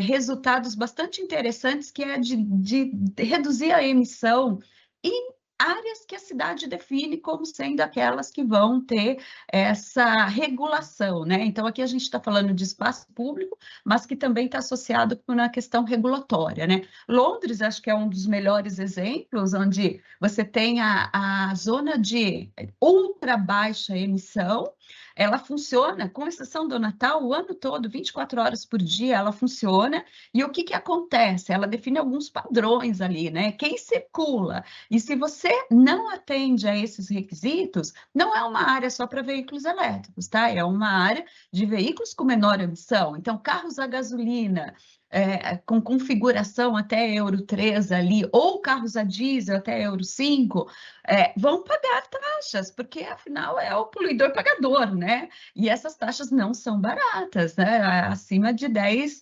resultados bastante interessantes, que é de reduzir a emissão em áreas que a cidade define como sendo aquelas que vão ter essa regulação, né? Então, aqui a gente está falando de espaço público, mas que também está associado com a questão regulatória, né? Londres, acho que é um dos melhores exemplos, onde você tem a zona de ultra baixa emissão. Ela funciona, com exceção do Natal, o ano todo, 24 horas por dia, ela funciona. E o que acontece? Ela define alguns padrões ali, né? Quem circula. E se você não atende a esses requisitos, não é uma área só para veículos elétricos, tá? É uma área de veículos com menor emissão. Então, carros a gasolina, com configuração até Euro 3 ali, ou carros a diesel até Euro 5, vão pagar taxas, porque afinal é o poluidor pagador, né? E essas taxas não são baratas, né? Acima de 10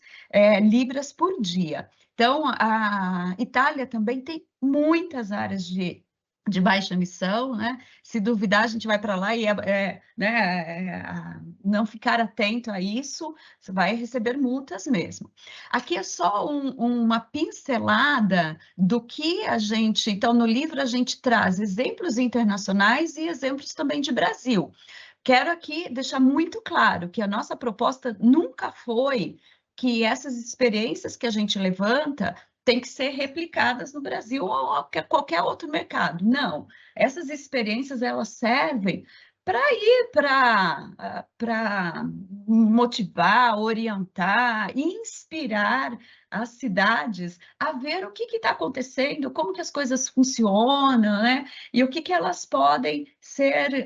libras por dia. Então, a Itália também tem muitas áreas de baixa emissão, né? Se duvidar, a gente vai para lá e não ficar atento a isso, você vai receber multas mesmo. Aqui é só uma pincelada do que a gente... Então, no livro a gente traz exemplos internacionais e exemplos também de Brasil. Quero aqui deixar muito claro que a nossa proposta nunca foi que essas experiências que a gente levanta têm que ser replicadas no Brasil ou qualquer outro mercado. Não, essas experiências elas servem para motivar, orientar, inspirar as cidades a ver o que está acontecendo, como que as coisas funcionam, né? E o que elas podem ser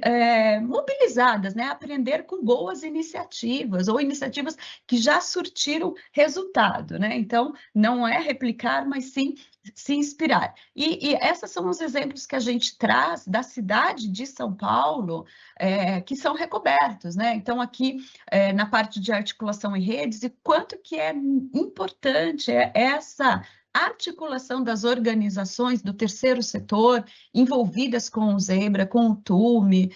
mobilizadas, né? Aprender com boas iniciativas ou iniciativas que já surtiram resultado, né? Então, não é replicar, mas sim se inspirar. E esses são os exemplos que a gente traz da cidade de São Paulo, que são recobertos, né? Então, aqui, na parte de articulação em redes, e quanto que é importante essa articulação das organizações do terceiro setor envolvidas com o Zebra, com o TUME,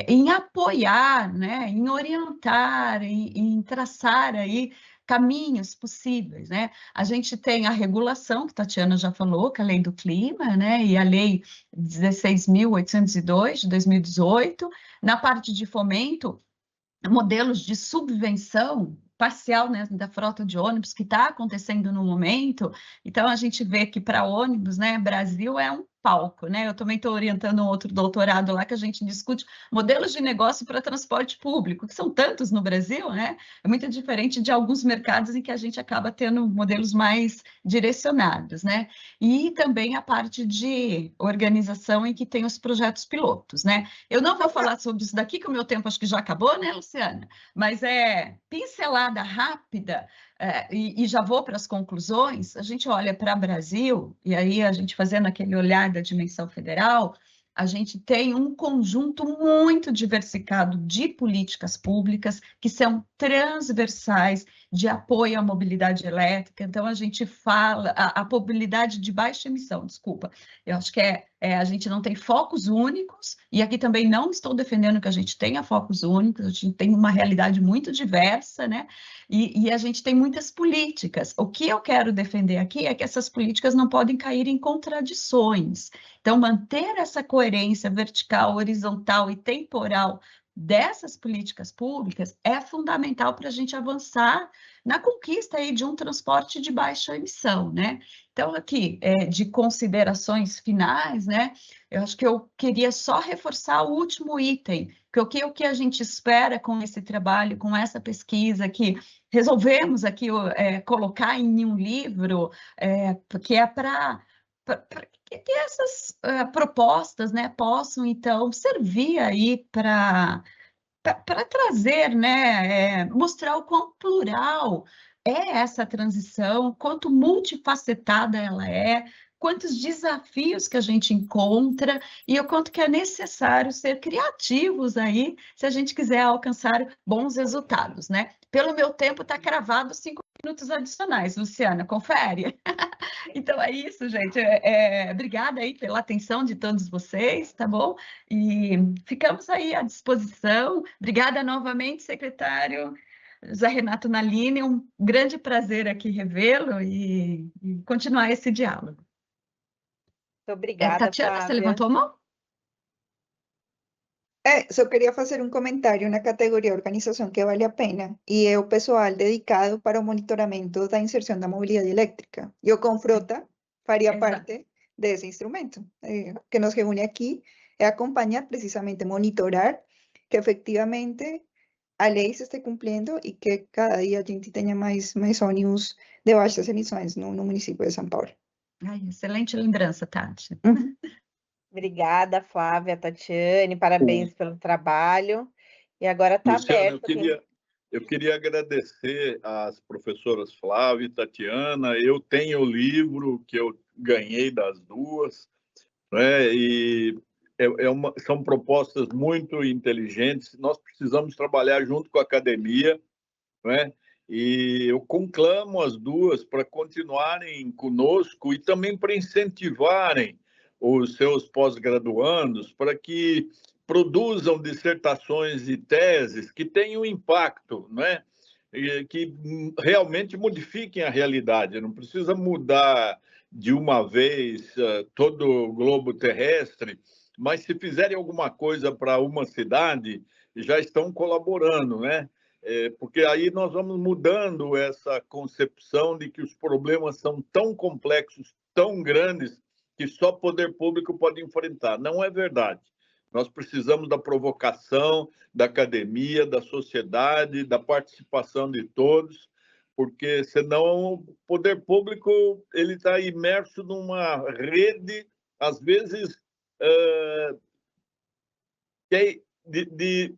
em apoiar, né? Em orientar, em traçar aí caminhos possíveis, né? A gente tem a regulação, que a Tatiana já falou, que é a Lei do Clima, né? E a Lei 16.802, de 2018. Na parte de fomento, modelos de subvenção parcial, né, da frota de ônibus, que está acontecendo no momento. Então, a gente vê que para ônibus, né, Brasil é um palco, né? Eu também estou orientando um outro doutorado lá que a gente discute modelos de negócio para transporte público, que são tantos no Brasil, né? É muito diferente de alguns mercados em que a gente acaba tendo modelos mais direcionados, né? E também a parte de organização em que tem os projetos pilotos, né? Eu não vou falar sobre isso daqui, que o meu tempo acho que já acabou, né, Luciana? Mas pincelada rápida, e já vou para as conclusões. A gente olha para o Brasil, e aí a gente fazendo aquele olhar da dimensão federal, a gente tem um conjunto muito diversificado de políticas públicas que são transversais de apoio à mobilidade elétrica. Então, a gente fala a mobilidade de baixa emissão, desculpa. Eu acho que a gente não tem focos únicos, e aqui também não estou defendendo que a gente tenha focos únicos, a gente tem uma realidade muito diversa, né? E a gente tem muitas políticas. O que eu quero defender aqui é que essas políticas não podem cair em contradições. Então, manter essa coerência vertical, horizontal e temporal dessas políticas públicas é fundamental para a gente avançar na conquista aí de um transporte de baixa emissão, né? Então, aqui, de considerações finais, né? Eu acho que eu queria só reforçar o último item, que o que a gente espera com esse trabalho, com essa pesquisa que resolvemos aqui colocar em um livro, que é para que essas propostas, né, possam, então, servir aí para trazer, né, mostrar o quão plural é essa transição, quanto multifacetada ela é, quantos desafios que a gente encontra e o quanto que é necessário ser criativos aí, se a gente quiser alcançar bons resultados, né? Pelo meu tempo, está cravado 5 minutos adicionais, Luciana, confere? Então é isso, gente. Obrigada aí pela atenção de todos vocês, tá bom? E ficamos aí à disposição. Obrigada novamente, secretário José Renato Nalini. Um grande prazer aqui revê-lo e continuar esse diálogo. Muito obrigada, Tatiana, Flávia. você levantou a mão? Só queria fazer um comentário na categoria organização que vale a pena, e é o pessoal dedicado para o monitoramento da inserção da mobilidade elétrica. E o Confrota faria Exato. parte desse instrumento. Que nos reúne aqui é acompanhar, precisamente, monitorar que efetivamente a lei se esteja cumprindo e que cada dia a gente tenha mais ônibus de baixas emissões no município de São Paulo. Ai, excelente lembrança, Tati. Obrigada, Flávia, Tatiane, parabéns pelo trabalho. E agora está Luciana, aberto. eu queria agradecer às professoras Flávia e Tatiana. Eu tenho o livro que eu ganhei das duas, né? E são propostas muito inteligentes. Nós precisamos trabalhar junto com a academia, né? E eu conclamo as duas para continuarem conosco e também para incentivarem os seus pós-graduandos para que produzam dissertações e teses que tenham impacto, né? E que realmente modifiquem a realidade. Não precisa mudar de uma vez todo o globo terrestre, mas se fizerem alguma coisa para uma cidade, já estão colaborando, né? Porque aí nós vamos mudando essa concepção de que os problemas são tão complexos, tão grandes, que só poder público pode enfrentar. Não é verdade. Nós precisamos da provocação da academia, da sociedade, da participação de todos, porque senão o poder público ele está imerso numa rede, às vezes, de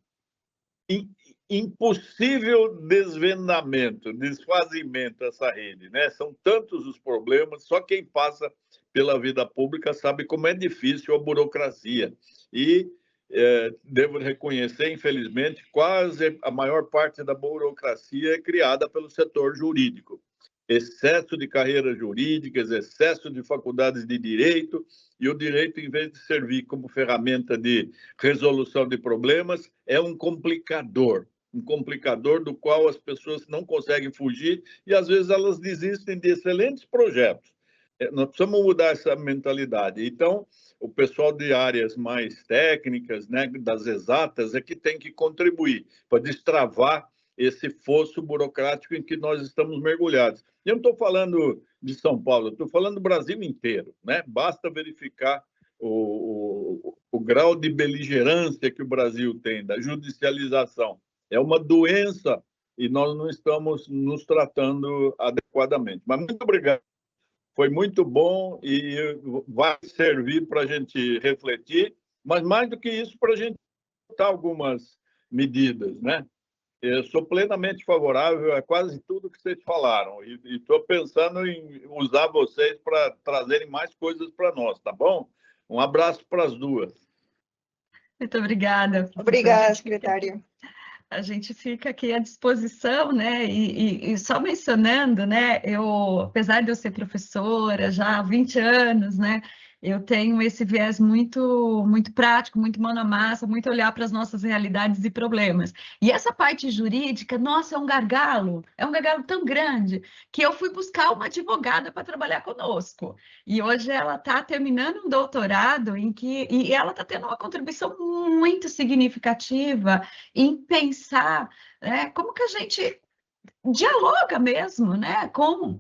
impossível desvendamento, desfazimento essa rede, né? São tantos os problemas, só quem passa pela vida pública sabe como é difícil a burocracia. E devo reconhecer, infelizmente, quase a maior parte da burocracia é criada pelo setor jurídico. Excesso de carreiras jurídicas, excesso de faculdades de direito, e o direito, em vez de servir como ferramenta de resolução de problemas, é um complicador do qual as pessoas não conseguem fugir e, às vezes, elas desistem de excelentes projetos. Nós precisamos mudar essa mentalidade. Então, o pessoal de áreas mais técnicas, né, das exatas, é que tem que contribuir para destravar esse fosso burocrático em que nós estamos mergulhados. E eu não estou falando de São Paulo, estou falando do Brasil inteiro, né? Basta verificar o grau de beligerância que o Brasil tem, da judicialização. É uma doença e nós não estamos nos tratando adequadamente. Mas muito obrigado. Foi muito bom e vai servir para a gente refletir, mas mais do que isso, para a gente adotar algumas medidas, né? Eu sou plenamente favorável a quase tudo que vocês falaram e estou pensando em usar vocês para trazerem mais coisas para nós, tá bom? Um abraço para as duas. Muito obrigada. Obrigada, secretário. A gente fica aqui à disposição, né? E só mencionando, né? Apesar de eu ser professora já há 20 anos, né? Eu tenho esse viés muito prático, muito mão na massa, muito olhar para as nossas realidades e problemas. E essa parte jurídica, nossa, é um gargalo tão grande, que eu fui buscar uma advogada para trabalhar conosco. E hoje ela está terminando um doutorado e ela está tendo uma contribuição muito significativa em pensar, né, como que a gente dialoga mesmo, né, com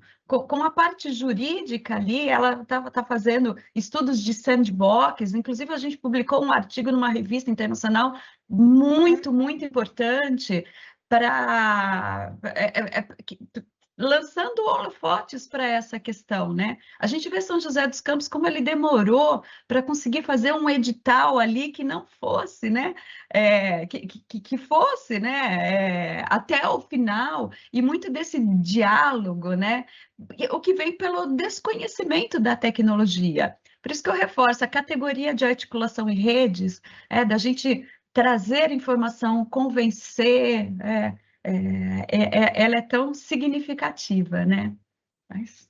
a parte jurídica ali. Ela tá fazendo estudos de sandbox, inclusive a gente publicou um artigo numa revista internacional muito importante para lançando holofotes para essa questão, né? A gente vê São José dos Campos como ele demorou para conseguir fazer um edital ali que não fosse, né? Que fosse, né? Até o final, e muito desse diálogo, né? O que vem pelo desconhecimento da tecnologia. Por isso que eu reforço a categoria de articulação em redes, da gente trazer informação, convencer, ela é tão significativa, né? Mas...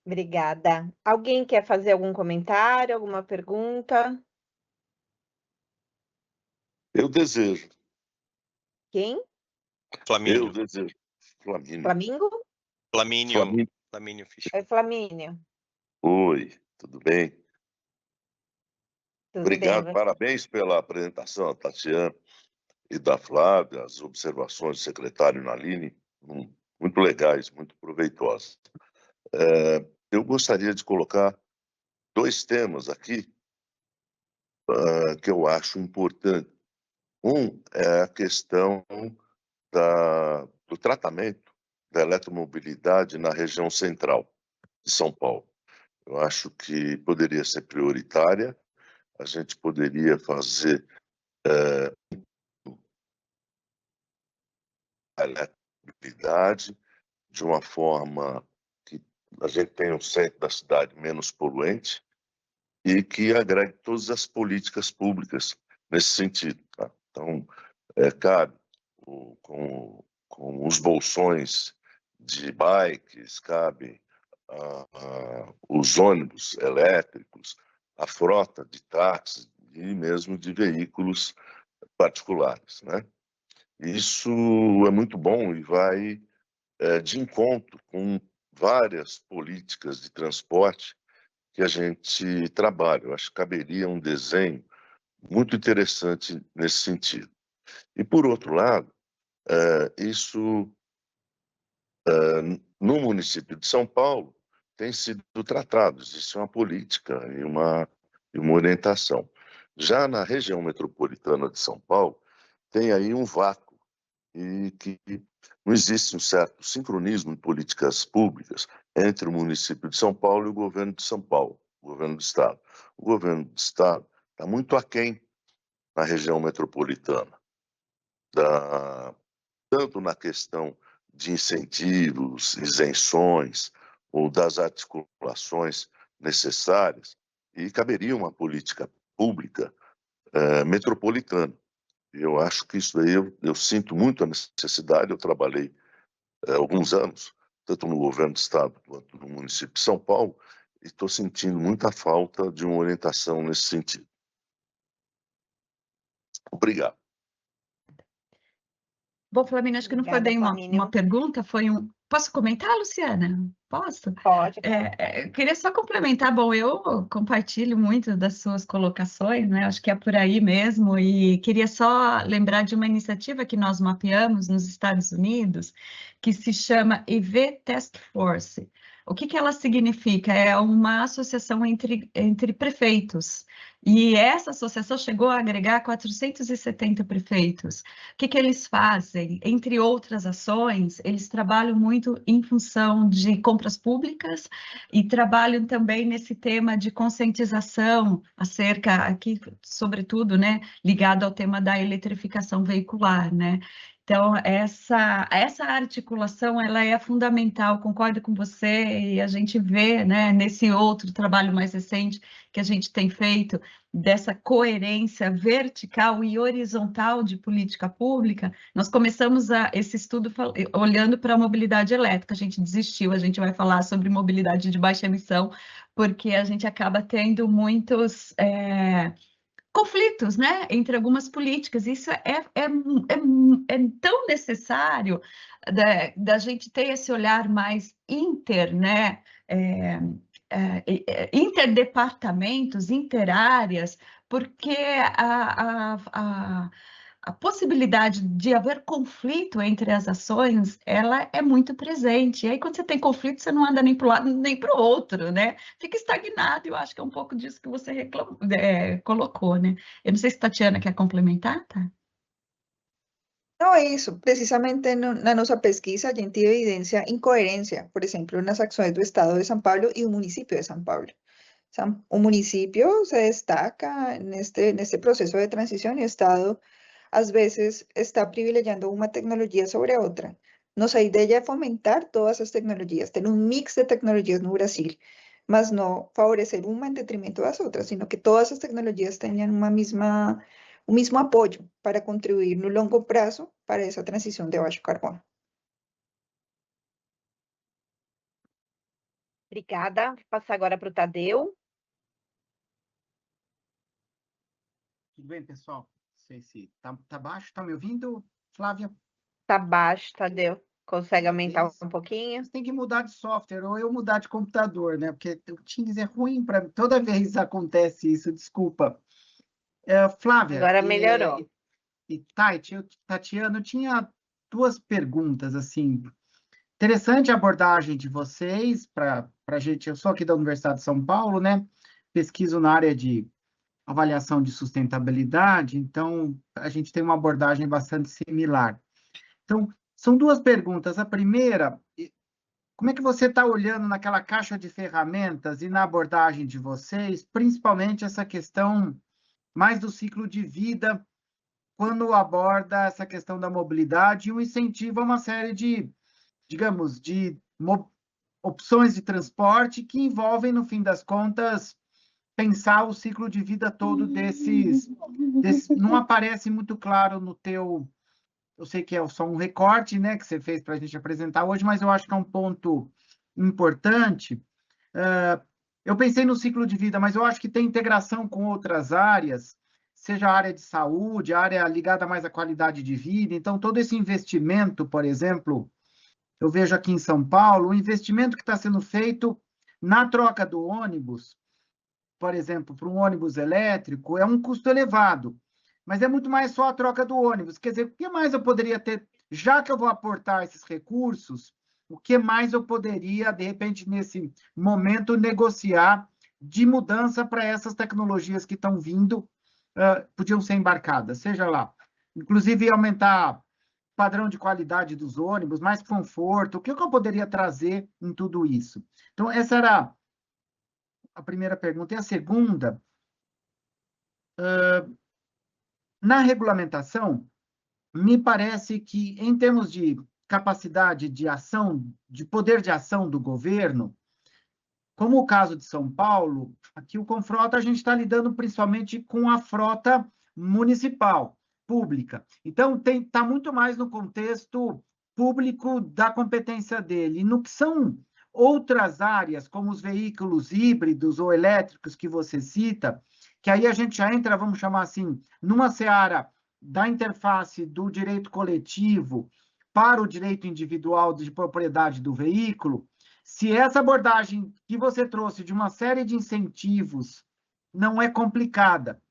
Obrigada. Alguém quer fazer algum comentário, alguma pergunta? Eu desejo. Quem? Flamínio. Eu desejo. Flamínio. Flamingo? Flamínio Fischer. É Flamínio. Oi, tudo bem? Tudo Obrigado, bem, parabéns pela apresentação, Tatiana e da Flávia, as observações do secretário Naline, muito legais, muito proveitosas. Eu gostaria de colocar 2 temas aqui que eu acho importante. Um é a questão do tratamento da eletromobilidade na região central de São Paulo. Eu acho que poderia ser prioritária, a gente poderia fazer a eletromobilidade de uma forma que a gente tenha um centro da cidade menos poluente e que agregue todas as políticas públicas nesse sentido. Tá? Então, cabe com os bolsões de bikes, cabe os ônibus elétricos, a frota de táxis e mesmo de veículos particulares, né? Isso é muito bom e vai de encontro com várias políticas de transporte que a gente trabalha. Eu acho que caberia um desenho muito interessante nesse sentido. E, por outro lado, isso no município de São Paulo tem sido tratado, existe uma política e uma orientação. Já na região metropolitana de São Paulo, tem aí um vácuo e que não existe um certo sincronismo em políticas públicas entre o município de São Paulo e o governo de São Paulo, o governo do Estado. O governo do Estado está muito aquém na região metropolitana, tanto na questão de incentivos, isenções ou das articulações necessárias, e caberia uma política pública metropolitana. Eu acho que isso aí eu sinto muito a necessidade. Eu trabalhei alguns anos, tanto no governo do Estado quanto no município de São Paulo, e estou sentindo muita falta de uma orientação nesse sentido. Obrigado. Bom, Flamínio, acho que não foi bem uma pergunta, foi um... Posso comentar, Luciana? Posso? Pode. Eu queria só complementar. Bom, eu compartilho muito das suas colocações, né? Acho que é por aí mesmo, e queria só lembrar de uma iniciativa que nós mapeamos nos Estados Unidos, que se chama EV Task Force. O que ela significa? É uma associação entre prefeitos, e essa associação chegou a agregar 470 prefeitos. O que eles fazem? Entre outras ações, eles trabalham muito em função de compras públicas e trabalham também nesse tema de conscientização acerca, aqui, sobretudo, né, ligado ao tema da eletrificação veicular, né? Então, essa articulação, ela é fundamental, concordo com você, e a gente vê, né, nesse outro trabalho mais recente que a gente tem feito, dessa coerência vertical e horizontal de política pública. Nós começamos esse estudo olhando para a mobilidade elétrica, a gente desistiu, a gente vai falar sobre mobilidade de baixa emissão, porque a gente acaba tendo muitos conflitos, né, entre algumas políticas. Isso é tão necessário da gente ter esse olhar mais né, interdepartamentos, interáreas, porque a possibilidade de haver conflito entre as ações, ela é muito presente. E aí, quando você tem conflito, você não anda nem para um lado nem para o outro, né? Fica estagnado. Eu acho que é um pouco disso que você colocou, né? Eu não sei se Tatiana quer complementar, tá? Não é isso. Precisamente na nossa pesquisa, a gente evidencia incoerência, por exemplo, nas ações do Estado de São Paulo e do município de São Paulo. O município se destaca neste proceso de transição e o Estado, às vezes, está privilegiando uma tecnologia sobre outra. Nossa ideia é fomentar todas as tecnologias, ter um mix de tecnologias no Brasil, mas não favorecer uma em detrimento das outras, sino que todas as tecnologias tenham o mesmo apoio para contribuir no longo prazo para essa transição de baixo carbono. Obrigada. Vou passar agora para o Tadeu. Tudo bem, pessoal? Não sei se tá baixo, tá me ouvindo, Flávia? Tá baixo, Tadeu. Consegue aumentar um pouquinho? Você tem que mudar de software ou eu mudar de computador, né? Porque o Teams é ruim para mim. Toda vez acontece isso, desculpa. Flávia. Agora melhorou. E Tatiana, eu tinha duas perguntas, assim. Interessante a abordagem de vocês para a gente. Eu sou aqui da Universidade de São Paulo, né? Pesquiso na área de avaliação de sustentabilidade, então a gente tem uma abordagem bastante similar. Então, são duas perguntas. A primeira, como é que você está olhando naquela caixa de ferramentas e na abordagem de vocês, principalmente essa questão mais do ciclo de vida, quando aborda essa questão da mobilidade e o incentivo a uma série de, digamos, de opções de transporte que envolvem, no fim das contas, pensar o ciclo de vida todo desses não aparece muito claro no teu, eu sei que é só um recorte, né, que você fez para a gente apresentar hoje, mas eu acho que é um ponto importante. Eu pensei no ciclo de vida, mas eu acho que tem integração com outras áreas, seja a área de saúde, a área ligada mais à qualidade de vida. Então, todo esse investimento, por exemplo, eu vejo aqui em São Paulo, o investimento que está sendo feito na troca do ônibus, por exemplo, para um ônibus elétrico, é um custo elevado, mas é muito mais só a troca do ônibus. Quer dizer, o que mais eu poderia ter, já que eu vou aportar esses recursos, o que mais eu poderia, de repente, nesse momento, negociar de mudança para essas tecnologias que estão vindo, podiam ser embarcadas, seja lá. Inclusive, aumentar o padrão de qualidade dos ônibus, mais conforto, o que eu poderia trazer em tudo isso? Então, essa era a primeira pergunta. E a segunda, na regulamentação, me parece que, em termos de capacidade de ação, de poder de ação do governo, como o caso de São Paulo, aqui o Confrota, a gente está lidando principalmente com a frota municipal, pública. Então, está muito mais no contexto público da competência dele. E no que são outras áreas, como os veículos híbridos ou elétricos que você cita, que aí a gente já entra, vamos chamar assim, numa seara da interface do direito coletivo para o direito individual de propriedade do veículo, se essa abordagem que você trouxe de uma série de incentivos não é complicada,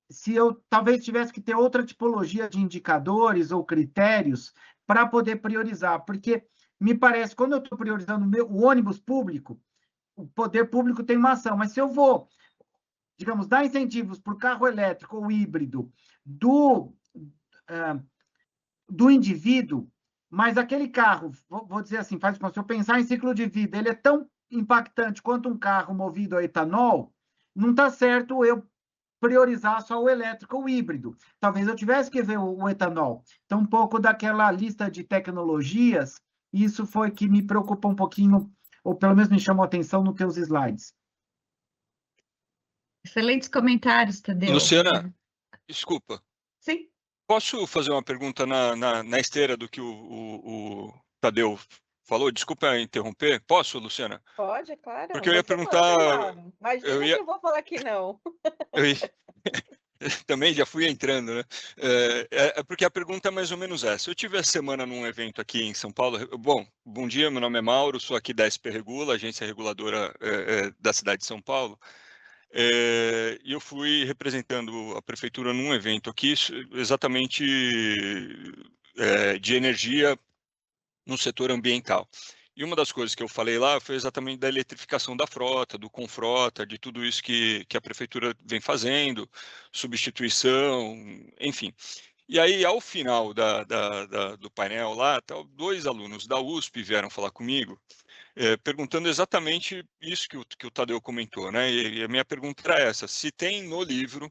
se eu talvez tivesse que ter outra tipologia de indicadores ou critérios para poder priorizar, porque me parece, quando eu estou priorizando o ônibus público, o poder público tem uma ação, mas se eu vou, digamos, dar incentivos para o carro elétrico ou híbrido do indivíduo, mas aquele carro, vou dizer assim, se eu pensar em ciclo de vida, ele é tão impactante quanto um carro movido a etanol, não está certo eu priorizar só o elétrico ou o híbrido. Talvez eu tivesse que ver o etanol. Então, um pouco daquela lista de tecnologias, isso foi que me preocupa um pouquinho, ou pelo menos me chamou a atenção nos teus slides. Excelentes comentários, Tadeu. Luciana, desculpa. Sim. Posso fazer uma pergunta na esteira do que o Tadeu falou? Desculpa interromper. Posso, Luciana? Pode, é claro. Porque eu ia Você perguntar... pode, Mauro. Imagina que eu vou falar que não. Também já fui entrando, né? Porque a pergunta é mais ou menos essa. Eu tive essa semana num evento aqui em São Paulo. Bom dia, meu nome é Mauro, sou aqui da SP Regula, agência reguladora da cidade de São Paulo. E eu fui representando a prefeitura num evento aqui, exatamente de energia no setor ambiental. E uma das coisas que eu falei lá foi exatamente da eletrificação da frota, do Confrota, de tudo isso que a prefeitura vem fazendo, substituição, enfim. E aí, ao final do painel lá, dois alunos da USP vieram falar comigo, perguntando exatamente isso que o Tadeu comentou, né? E a minha pergunta era essa: se tem no livro,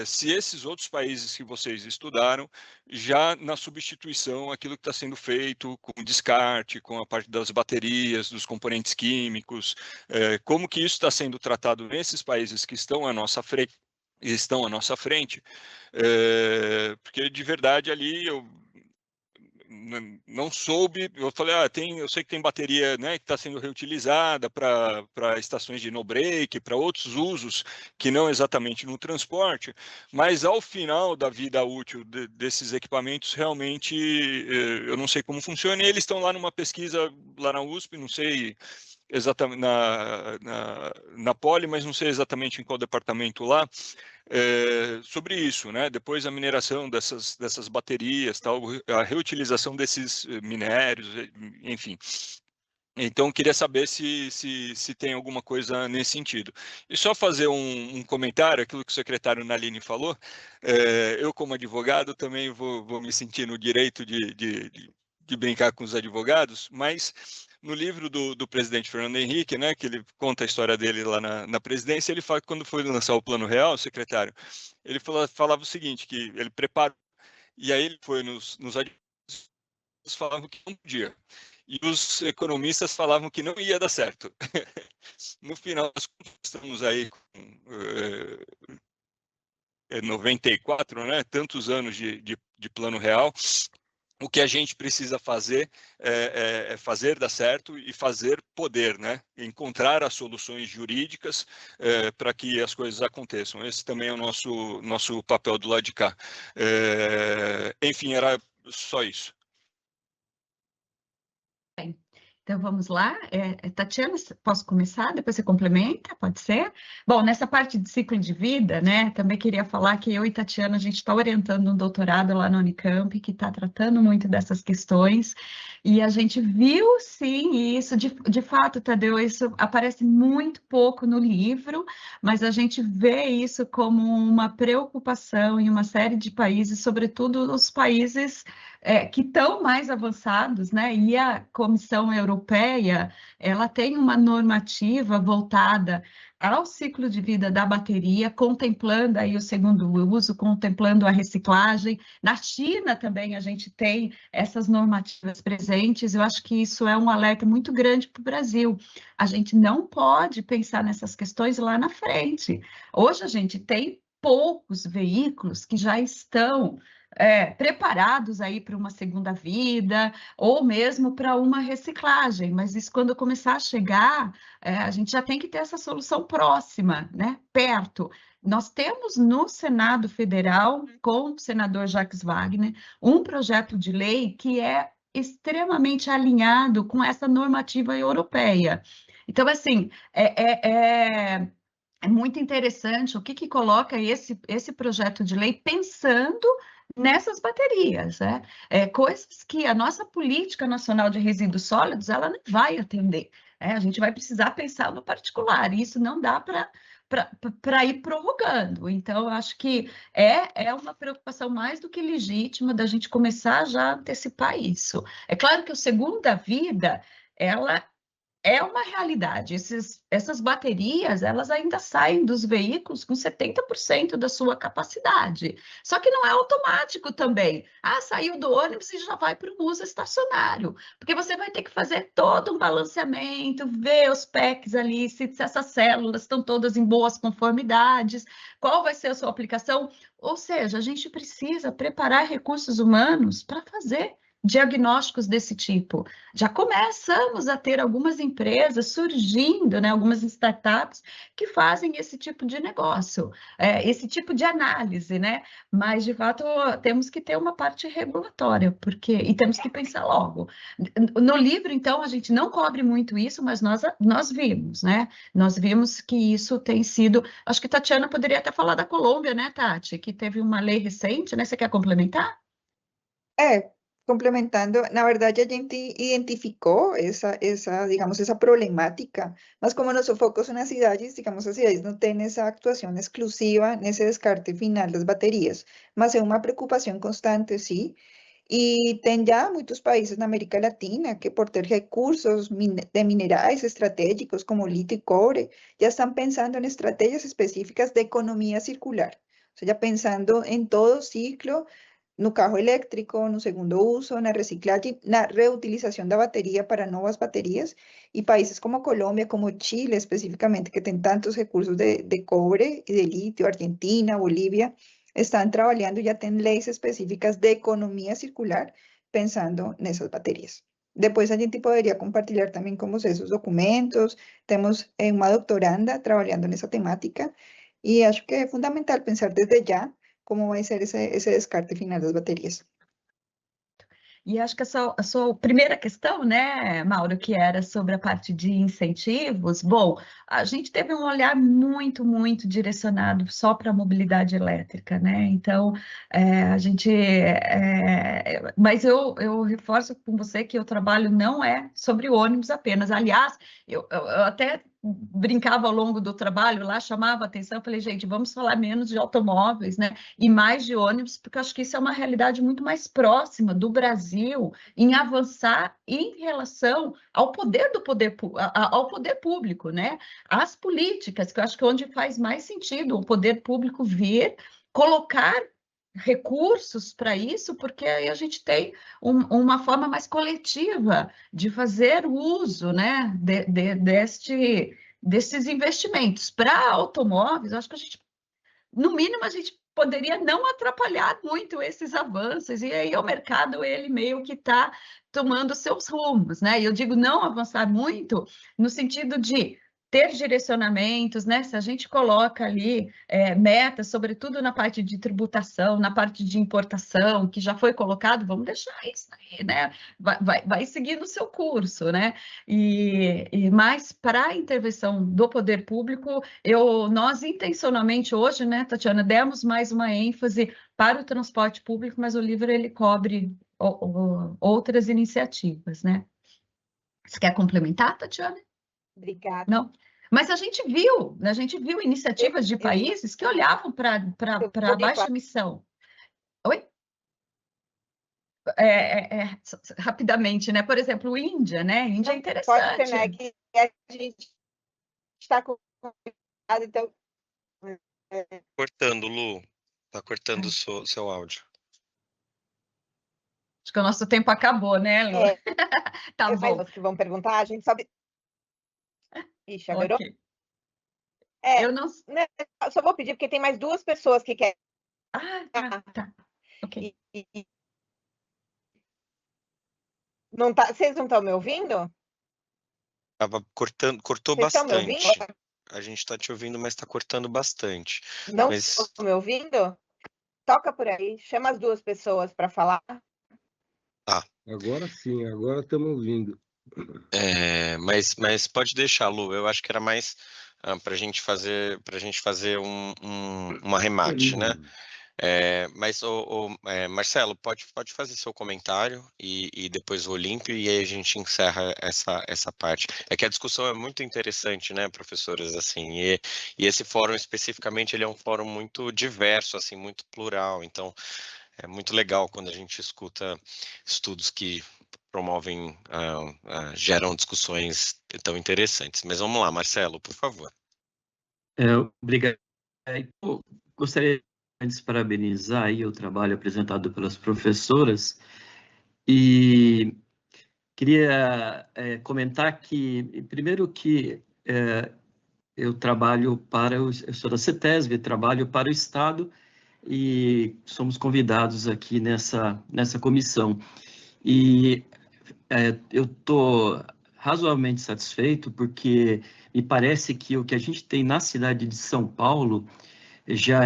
se esses outros países que vocês estudaram, já na substituição, aquilo que está sendo feito com descarte, com a parte das baterias, dos componentes químicos, como que isso está sendo tratado nesses países que estão à nossa frente, porque de verdade ali eu não soube, eu falei, eu sei que tem bateria, né, que está sendo reutilizada para estações de no-break, para outros usos que não exatamente no transporte, mas ao final da vida útil desses equipamentos, realmente, eu não sei como funciona, e eles estão lá numa pesquisa, lá na USP, não sei exatamente, na Poli, mas não sei exatamente em qual departamento lá, sobre isso, né? Depois a mineração dessas baterias, tal, a reutilização desses minérios, enfim. Então, queria saber se tem alguma coisa nesse sentido. E só fazer um comentário, aquilo que o secretário Naline falou, eu como advogado também vou me sentir no direito de brincar com os advogados, mas no livro do presidente Fernando Henrique, né, que ele conta a história dele lá na presidência, ele fala que quando foi lançar o Plano Real, secretário, ele falava o seguinte, que ele preparou, e aí ele foi nos advogados, falavam que não podia, e os economistas falavam que não ia dar certo. No final, nós estamos aí com 94, né, tantos anos de Plano Real. O que a gente precisa fazer é fazer dar certo e fazer poder, né? Encontrar as soluções jurídicas para que as coisas aconteçam. Esse também é o nosso papel do lado de cá. Enfim, era só isso. Bem, então vamos lá. Tatiana, posso começar? Depois você complementa, pode ser? Bom, nessa parte de ciclo de vida, né, também queria falar que eu e Tatiana, a gente está orientando um doutorado lá na Unicamp, que está tratando muito dessas questões, e a gente viu, sim, isso, de fato, Tadeu, isso aparece muito pouco no livro, mas a gente vê isso como uma preocupação em uma série de países, sobretudo os países que estão mais avançados, né? E a Comissão Europeia, ela tem uma normativa voltada ao ciclo de vida da bateria, contemplando aí o segundo uso, contemplando a reciclagem. Na China também a gente tem essas normativas presentes. Eu acho que isso é um alerta muito grande para o Brasil. A gente não pode pensar nessas questões lá na frente. Hoje a gente tem poucos veículos que já estão preparados aí para uma segunda vida, ou mesmo para uma reciclagem, mas isso quando começar a chegar, a gente já tem que ter essa solução próxima, né, perto. Nós temos no Senado Federal, com o senador Jacques Wagner, um projeto de lei que é extremamente alinhado com essa normativa europeia. Então, assim, é muito interessante o que coloca esse projeto de lei pensando nessas baterias, né? Coisas que a nossa política nacional de resíduos sólidos ela não vai atender. A gente vai precisar pensar no particular, e isso não dá para ir prorrogando. Então, eu acho que é uma preocupação mais do que legítima da gente começar já a antecipar isso. É claro que o segunda vida, ela é uma realidade. Essas baterias, elas ainda saem dos veículos com 70% da sua capacidade. Só que não é automático também. Ah, saiu do ônibus e já vai para o uso estacionário. Porque você vai ter que fazer todo um balanceamento, ver os PECs ali, se essas células estão todas em boas conformidades, qual vai ser a sua aplicação. Ou seja, a gente precisa preparar recursos humanos para fazer diagnósticos desse tipo. Já começamos a ter algumas empresas surgindo, né, algumas startups que fazem esse tipo de negócio, esse tipo de análise, né? Mas, de fato, temos que ter uma parte regulatória, e temos que pensar logo. No livro, então, a gente não cobre muito isso, mas nós vimos, né? Nós vimos que isso tem sido... Acho que Tatiana poderia até falar da Colômbia, né, Tati? Que teve uma lei recente, né? Você quer complementar? Complementando, na verdade a gente identificó digamos, esa problemática, mas como nuestro foco son las ciudades, digamos, las ciudades no tienen esa actuación exclusiva en ese descarte final das baterias, mas es una preocupación constante, sí, y ten ya muchos países en América Latina que por tener recursos de minerales estratégicos como litio y cobre, ya están pensando en estrategias específicas de economía circular, o sea, ya pensando en todo ciclo, no carro eléctrico, no segundo uso, na reciclagem, na reutilização da bateria para novas baterias, e países como Colômbia, como Chile especificamente, que tem tantos recursos de cobre e de litio, Argentina, Bolívia, estão trabalhando, já têm leis específicas de economia circular, pensando nessas baterias. Depois a gente poderia compartilhar também com vocês os documentos, temos uma doutoranda trabalhando nessa temática, e acho que é fundamental pensar desde já como vai ser esse descarte final das baterias. E acho que a sua primeira questão, né, Mauro, que era sobre a parte de incentivos, bom, a gente teve um olhar muito, muito direcionado só para a mobilidade elétrica, né? Então, mas eu reforço com você que o trabalho não é sobre ônibus apenas. Aliás, eu até brincava ao longo do trabalho lá, chamava a atenção, falei, gente, vamos falar menos de automóveis, né? E mais de ônibus, porque eu acho que isso é uma realidade muito mais próxima do Brasil em avançar em relação ao poder ao poder público, né? As políticas, que eu acho que é onde faz mais sentido o poder público vir colocar recursos para isso, porque aí a gente tem uma forma mais coletiva de fazer uso, né, desses investimentos. Para automóveis, acho que a gente, no mínimo, a gente poderia não atrapalhar muito esses avanços, e aí o mercado, ele meio que está tomando seus rumos, né? E eu digo não avançar muito no sentido de ter direcionamentos, né? Se a gente coloca ali metas, sobretudo na parte de tributação, na parte de importação, que já foi colocado, vamos deixar isso aí, né? Vai seguir no seu curso, né? Mas para a intervenção do poder público, nós intencionalmente hoje, né, Tatiana, demos mais uma ênfase para o transporte público, mas o livro ele cobre outras iniciativas, né? Você quer complementar, Tatiana? Obrigada. Não, mas a gente viu iniciativas de países que olhavam para baixa emissão. Oi? Rapidamente, né? Por exemplo, Índia, né? Índia é interessante. Pode ser, né? Que a gente está com... Então... Cortando, Lu. Está cortando o seu áudio. Acho que o nosso tempo acabou, né, Lu? Tá bom. Mas que vão perguntar, a gente sabe... Ixi, agora... Okay. Eu não... Só vou pedir, porque tem mais duas pessoas que querem... Tá. Ok. Não tá... Vocês não estão me ouvindo? Estava cortando, cortou Vocês bastante. Estão me ouvindo? A gente está te ouvindo, mas está cortando bastante. Não estão me ouvindo? Toca por aí, chama as duas pessoas para falar. Agora sim, agora estamos ouvindo. Mas pode deixar, Lu. Eu acho que era mais para a gente fazer um arremate, né? Mas, Marcelo, pode fazer seu comentário e depois o Olímpio, e aí a gente encerra essa parte. É que a discussão é muito interessante, né, professoras, assim, e esse fórum especificamente, ele é um fórum muito diverso, assim, muito plural, então é muito legal quando a gente escuta estudos que promovem, geram discussões tão interessantes. Mas vamos lá, Marcelo, por favor. Obrigado. Eu gostaria de parabenizar aí o trabalho apresentado pelas professoras e queria comentar que, primeiro que eu sou da CETESB, trabalho para o Estado e somos convidados aqui nessa comissão. E eu estou razoavelmente satisfeito porque me parece que o que a gente tem na cidade de São Paulo já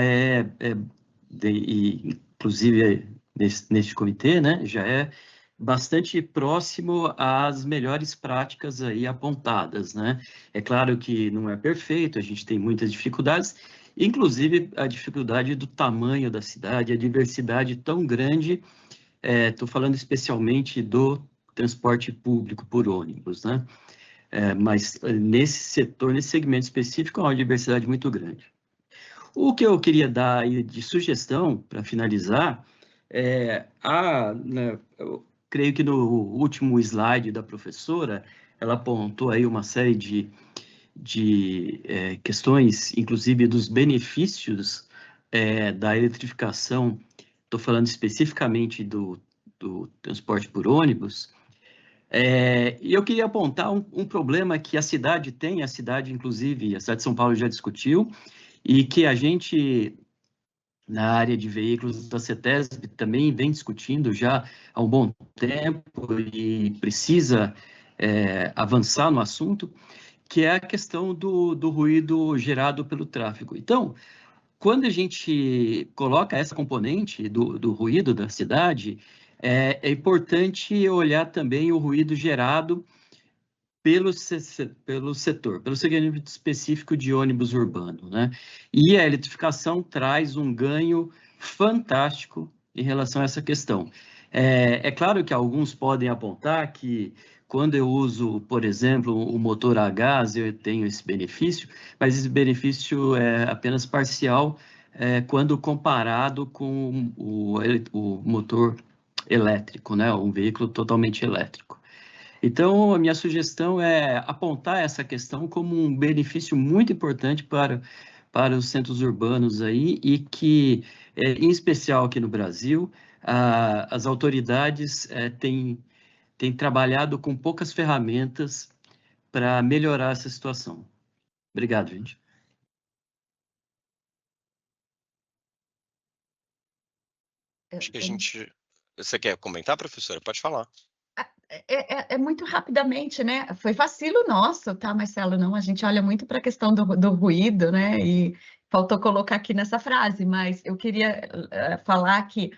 inclusive neste comitê, né, já é bastante próximo às melhores práticas aí apontadas, né? É claro que não é perfeito, a gente tem muitas dificuldades, inclusive a dificuldade do tamanho da cidade, a diversidade tão grande, estou falando especialmente do transporte público por ônibus, né? Mas nesse setor, nesse segmento específico, há uma diversidade muito grande. O que eu queria dar aí de sugestão, para finalizar, eu creio que no último slide da professora, ela apontou aí uma série de questões, inclusive dos benefícios da eletrificação, estou falando especificamente do transporte por ônibus, e eu queria apontar um problema que a cidade tem, inclusive, a cidade de São Paulo já discutiu, e que a gente, na área de veículos da CETESB, também vem discutindo já há um bom tempo e precisa avançar no assunto, que é a questão do ruído gerado pelo tráfego. Então, quando a gente coloca essa componente do ruído da cidade, é importante olhar também o ruído gerado pelo setor, pelo segmento específico de ônibus urbano, né? E a eletrificação traz um ganho fantástico em relação a essa questão. É claro que alguns podem apontar que quando eu uso, por exemplo, o motor a gás, eu tenho esse benefício, mas esse benefício é apenas parcial quando comparado com o motor elétrico, né? Um veículo totalmente elétrico. Então, a minha sugestão é apontar essa questão como um benefício muito importante para os centros urbanos aí e que, em especial aqui no Brasil, as autoridades têm trabalhado com poucas ferramentas para melhorar essa situação. Obrigado, gente. Acho que a gente... Você quer comentar, professora? Pode falar. Muito rapidamente, né? Foi vacilo nosso, tá, Marcelo? Não, a gente olha muito para a questão do ruído, né? E faltou colocar aqui nessa frase, mas eu queria falar que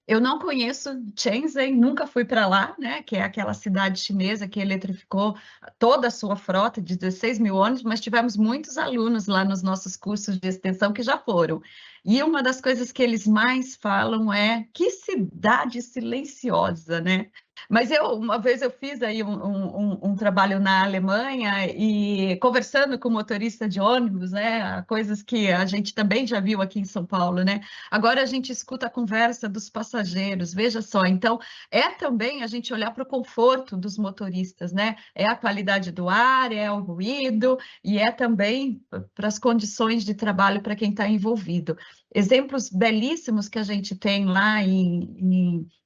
eu não conheço Shenzhen, nunca fui para lá, né? Que é aquela cidade chinesa que eletrificou toda a sua frota de 16 mil ônibus, mas tivemos muitos alunos lá nos nossos cursos de extensão que já foram. E uma das coisas que eles mais falam é que cidade silenciosa, né? Mas uma vez eu fiz aí um trabalho na Alemanha e conversando com motorista de ônibus, né, coisas que a gente também já viu aqui em São Paulo, né? Agora a gente escuta a conversa dos passageiros, veja só. Então, também a gente olhar para o conforto dos motoristas, né? É a qualidade do ar, é o ruído e é também para as condições de trabalho para quem está envolvido. Exemplos belíssimos que a gente tem lá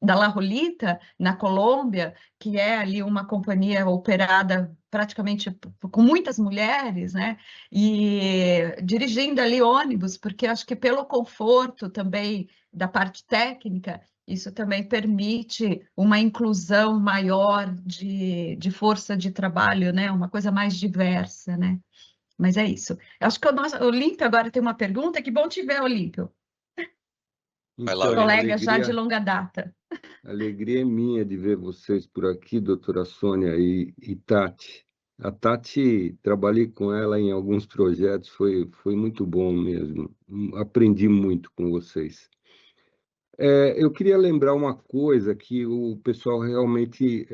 da La Rolita, na Colômbia, que é ali uma companhia operada praticamente com muitas mulheres, né? E dirigindo ali ônibus, porque acho que pelo conforto também da parte técnica, isso também permite uma inclusão maior de força de trabalho, né? Uma coisa mais diversa, né? Mas é isso. Eu acho que o Olímpio agora tem uma pergunta. Que bom te ver, Olímpio. Vai lá, colega já de longa data. A alegria é minha de ver vocês por aqui, doutora Sônia e Tati. A Tati, trabalhei com ela em alguns projetos, foi muito bom mesmo. Aprendi muito com vocês. Eu queria lembrar uma coisa que o pessoal realmente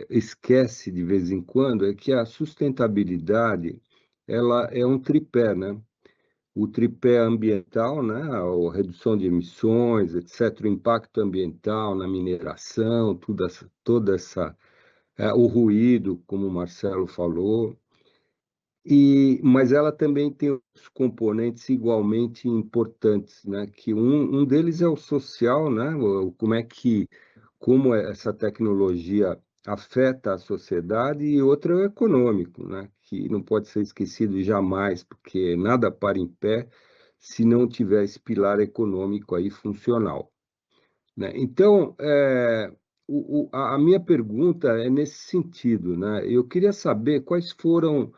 esquece de vez em quando, é que a sustentabilidade ela é um tripé, né? O tripé ambiental, né? A redução de emissões, etc., o impacto ambiental na mineração, toda essa o ruído, como o Marcelo falou, mas ela também tem os componentes igualmente importantes, né? Que um deles é o social, né? Como essa tecnologia afeta a sociedade, e outro é o econômico, né? Que não pode ser esquecido jamais, porque nada para em pé se não tiver esse pilar econômico aí funcional, né? Então, a minha pergunta é nesse sentido, né? Eu queria saber quais foram,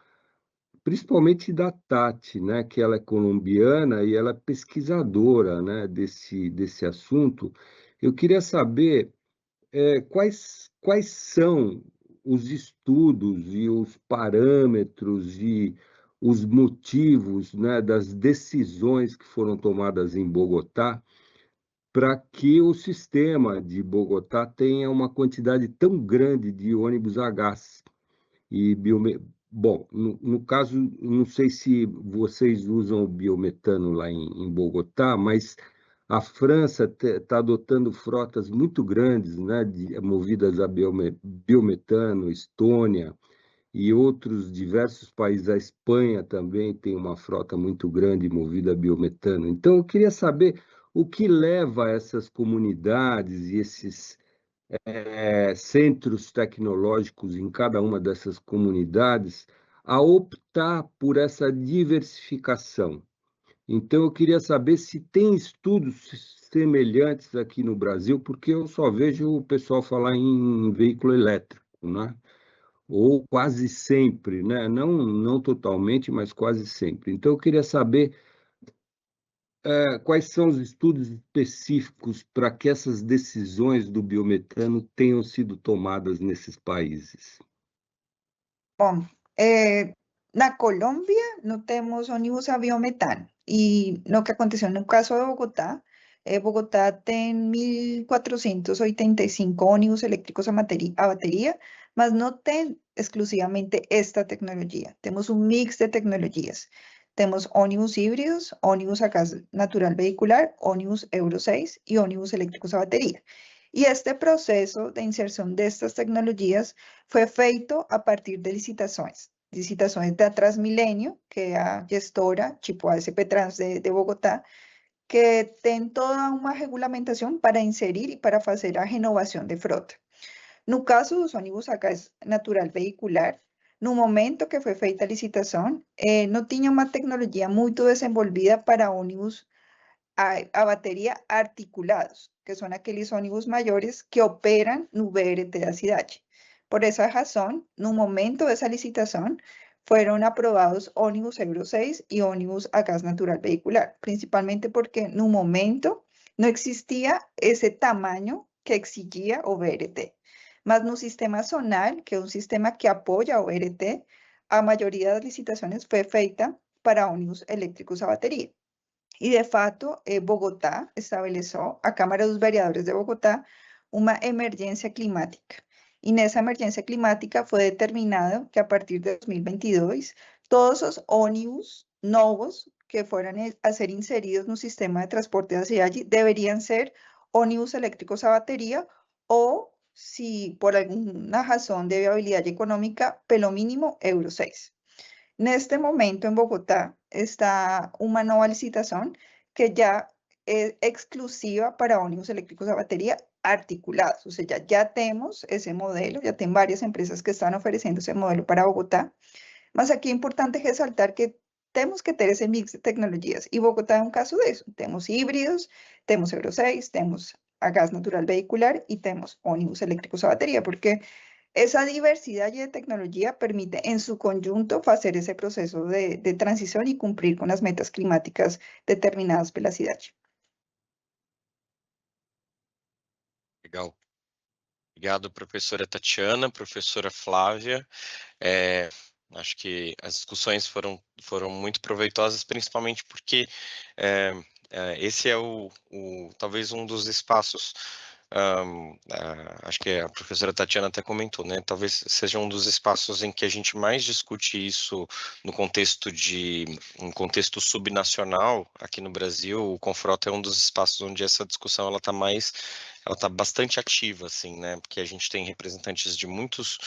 principalmente da Tati, né? Que ela é colombiana e ela é pesquisadora, né? Desse assunto. Eu queria saber quais são os estudos e os parâmetros e os motivos, né, das decisões que foram tomadas em Bogotá para que o sistema de Bogotá tenha uma quantidade tão grande de ônibus a gás e Bom, no caso, não sei se vocês usam o biometano lá em Bogotá, mas a França está adotando frotas muito grandes, né, movidas a biometano, Estônia e outros diversos países. A Espanha também tem uma frota muito grande movida a biometano. Então, eu queria saber o que leva essas comunidades e esses centros tecnológicos em cada uma dessas comunidades a optar por essa diversificação. Então, eu queria saber se tem estudos semelhantes aqui no Brasil, porque eu só vejo o pessoal falar em veículo elétrico, né? Ou quase sempre, né? Não totalmente, mas quase sempre. Então, eu queria saber quais são os estudos específicos para que essas decisões do biometano tenham sido tomadas nesses países? Bom, na Colômbia não temos ônibus a biometano. E no que aconteceu no caso de Bogotá, Bogotá tem 1.485 ônibus elétricos a bateria, mas não tem exclusivamente esta tecnologia. Temos um mix de tecnologias. Temos ônibus híbridos, ônibus a gas natural vehicular, ônibus Euro 6 y ônibus eléctricos a batería. Y este proceso de inserción de estas tecnologías fue feito a partir de licitações da Transmilenio, que é a gestora, tipo a SP Trans de Bogotá, que tem toda uma regulamentação para inserir e para fazer a renovação de frota. No caso dos ônibus a gás natural vehicular, no momento que foi feita a licitação, não tinha uma tecnologia muito desenvolvida para ônibus a bateria articulados, que são aqueles ônibus maiores que operam no BRT da cidade. Por essa razão, no momento dessa licitação, foram aprovados ônibus Euro 6 e ônibus a gás natural vehicular, principalmente porque no momento não existia esse tamanho que exigia o BRT. Mas no sistema zonal, que é um sistema que apoia o BRT, a maioria das licitações foi feita para ônibus elétricos a bateria. E, de fato, Bogotá estabeleceu, a Câmara dos Vereadores de Bogotá, uma emergência climática. E nessa emergência climática foi determinado que, a partir de 2022, todos os ônibus novos que foram a ser inseridos no sistema de transporte da cidade deveriam ser ônibus elétricos a bateria ou, se por alguma razão de viabilidade econômica, pelo mínimo Euro 6. Neste momento, em Bogotá, está uma nova licitação que já é exclusiva para ônibus elétricos a bateria articulados. Ou seja, já temos esse modelo, já tem várias empresas que estão oferecendo esse modelo para Bogotá. Mas aqui é importante ressaltar que temos que ter esse mix de tecnologias. E Bogotá é um caso disso. Temos híbridos, temos Euro 6, temos a gás natural vehicular e temos ônibus elétricos a bateria, porque essa diversidade de tecnologia permite, em seu conjunto, fazer esse processo de transição e cumprir com as metas climáticas determinadas pela cidade. Legal. Obrigado, professora Tatiana, professora Flávia. Acho que as discussões foram muito proveitosas, principalmente porque esse é talvez um dos espaços. Acho que a professora Tatiana até comentou, né? Talvez seja um dos espaços em que a gente mais discute isso no contexto um contexto subnacional aqui no Brasil. O Confrota é um dos espaços onde essa discussão ela está mais ela está bastante ativa, assim, né? Porque a gente tem representantes de muitos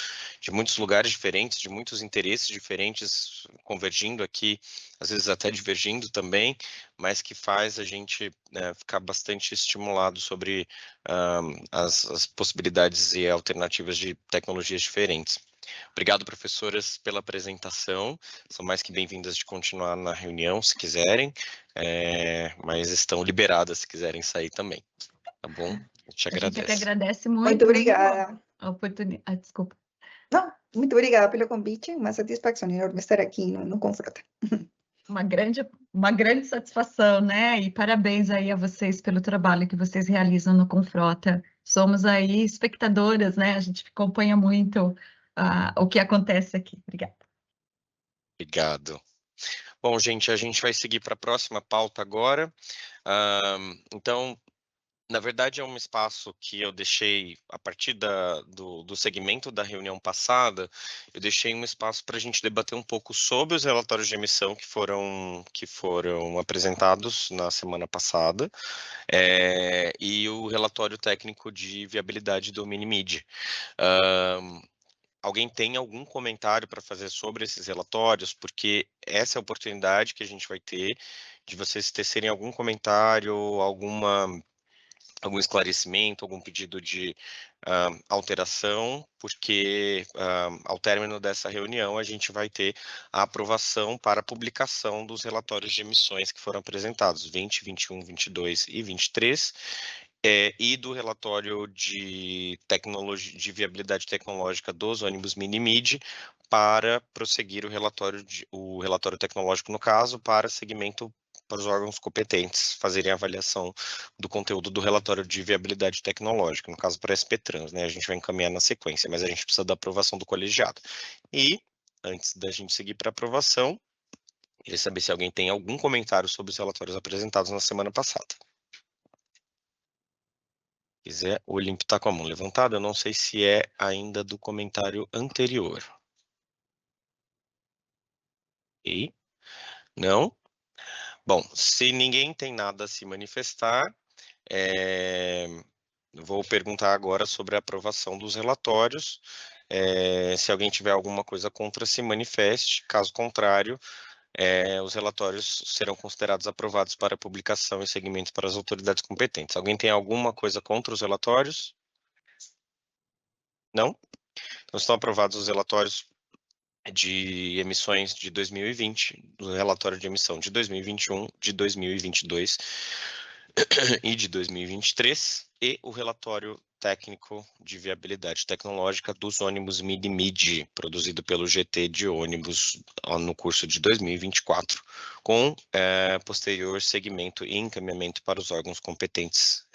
lugares diferentes, de muitos interesses diferentes convergindo aqui, às vezes até divergindo também, mas que faz a gente ficar bastante estimulado sobre as possibilidades e alternativas de tecnologias diferentes. Obrigado, professoras, pela apresentação. São mais que bem-vindas de continuar na reunião, se quiserem, mas estão liberadas se quiserem sair também, tá bom? Eu te A gente é que agradeço. agradece muito. Muito obrigada. A oportunidade. Desculpa. Não, muito obrigada pelo convite. Uma satisfação enorme estar aqui no Confrota. Uma grande satisfação, né? E parabéns aí a vocês pelo trabalho que vocês realizam no Confrota. Somos aí espectadoras, né? A gente acompanha muito o que acontece aqui. Obrigada. Obrigado. Bom, gente, a gente vai seguir para a próxima pauta agora. Então, na verdade, é um espaço que eu deixei, a partir do segmento da reunião passada, eu deixei um espaço para a gente debater um pouco sobre os relatórios de emissão que foram apresentados na semana passada, e o relatório técnico de viabilidade do Minimid. Alguém tem algum comentário para fazer sobre esses relatórios? Porque essa é a oportunidade que a gente vai ter de vocês tecerem algum comentário, algum esclarecimento, algum pedido de alteração, porque ao término dessa reunião a gente vai ter a aprovação para a publicação dos relatórios de emissões que foram apresentados, 20, 21, 22 e 23, e do relatório de viabilidade tecnológica dos ônibus Minimid, para prosseguir o relatório tecnológico, no caso, para segmento para os órgãos competentes fazerem a avaliação do conteúdo do relatório de viabilidade tecnológica, no caso para a SP-Trans, né? A gente vai encaminhar na sequência, mas a gente precisa da aprovação do colegiado. E, antes da gente seguir para a aprovação, queria saber se alguém tem algum comentário sobre os relatórios apresentados na semana passada. Se quiser, o Olímpio está com a mão levantada, eu não sei se é ainda do comentário anterior. E? Não? Bom, se ninguém tem nada a se manifestar, vou perguntar agora sobre a aprovação dos relatórios. Se alguém tiver alguma coisa contra, se manifeste. Caso contrário, os relatórios serão considerados aprovados para publicação e seguimento para as autoridades competentes. Alguém tem alguma coisa contra os relatórios? Não? Então, estão aprovados os relatórios de emissões de 2020, o relatório de emissão de 2021, de 2022 e de 2023, e o relatório técnico de viabilidade tecnológica dos ônibus Minimid, produzido pelo GT de ônibus no curso de 2024, com posterior segmento e encaminhamento para os órgãos competentes,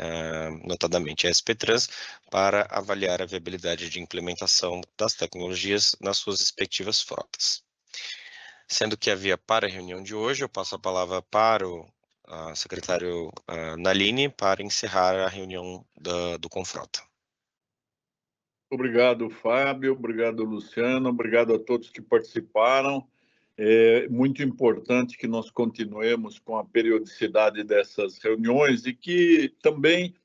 notadamente a SP-Trans, para avaliar a viabilidade de implementação das tecnologias nas suas respectivas frotas. Sendo que havia para a reunião de hoje, eu passo a palavra para o secretário Nalini para encerrar a reunião do Confrota. Obrigado, Fábio. Obrigado, Luciano. Obrigado a todos que participaram. É muito importante que nós continuemos com a periodicidade dessas reuniões e que também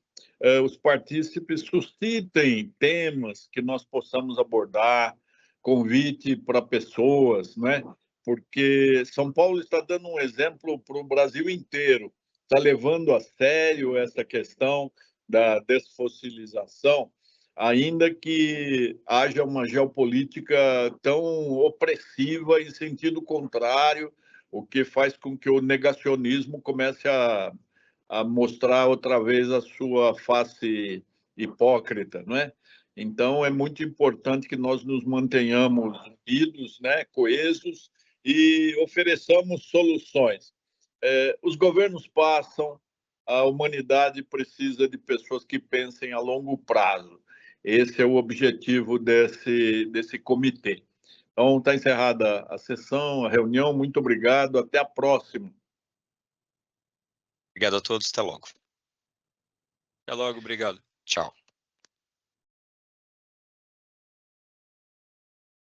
os partícipes suscitem temas que nós possamos abordar, convite para pessoas, né? Porque São Paulo está dando um exemplo para o Brasil inteiro, está levando a sério essa questão da desfossilização, ainda que haja uma geopolítica tão opressiva em sentido contrário, o que faz com que o negacionismo comece a mostrar outra vez a sua face hipócrita, não é? Então, é muito importante que nós nos mantenhamos unidos, né, coesos, e ofereçamos soluções. Os governos passam, a humanidade precisa de pessoas que pensem a longo prazo. Esse é o objetivo desse comitê. Então, está encerrada a sessão, a reunião. Muito obrigado. Até a próxima. Obrigado a todos. Até logo. Até logo. Obrigado. Tchau.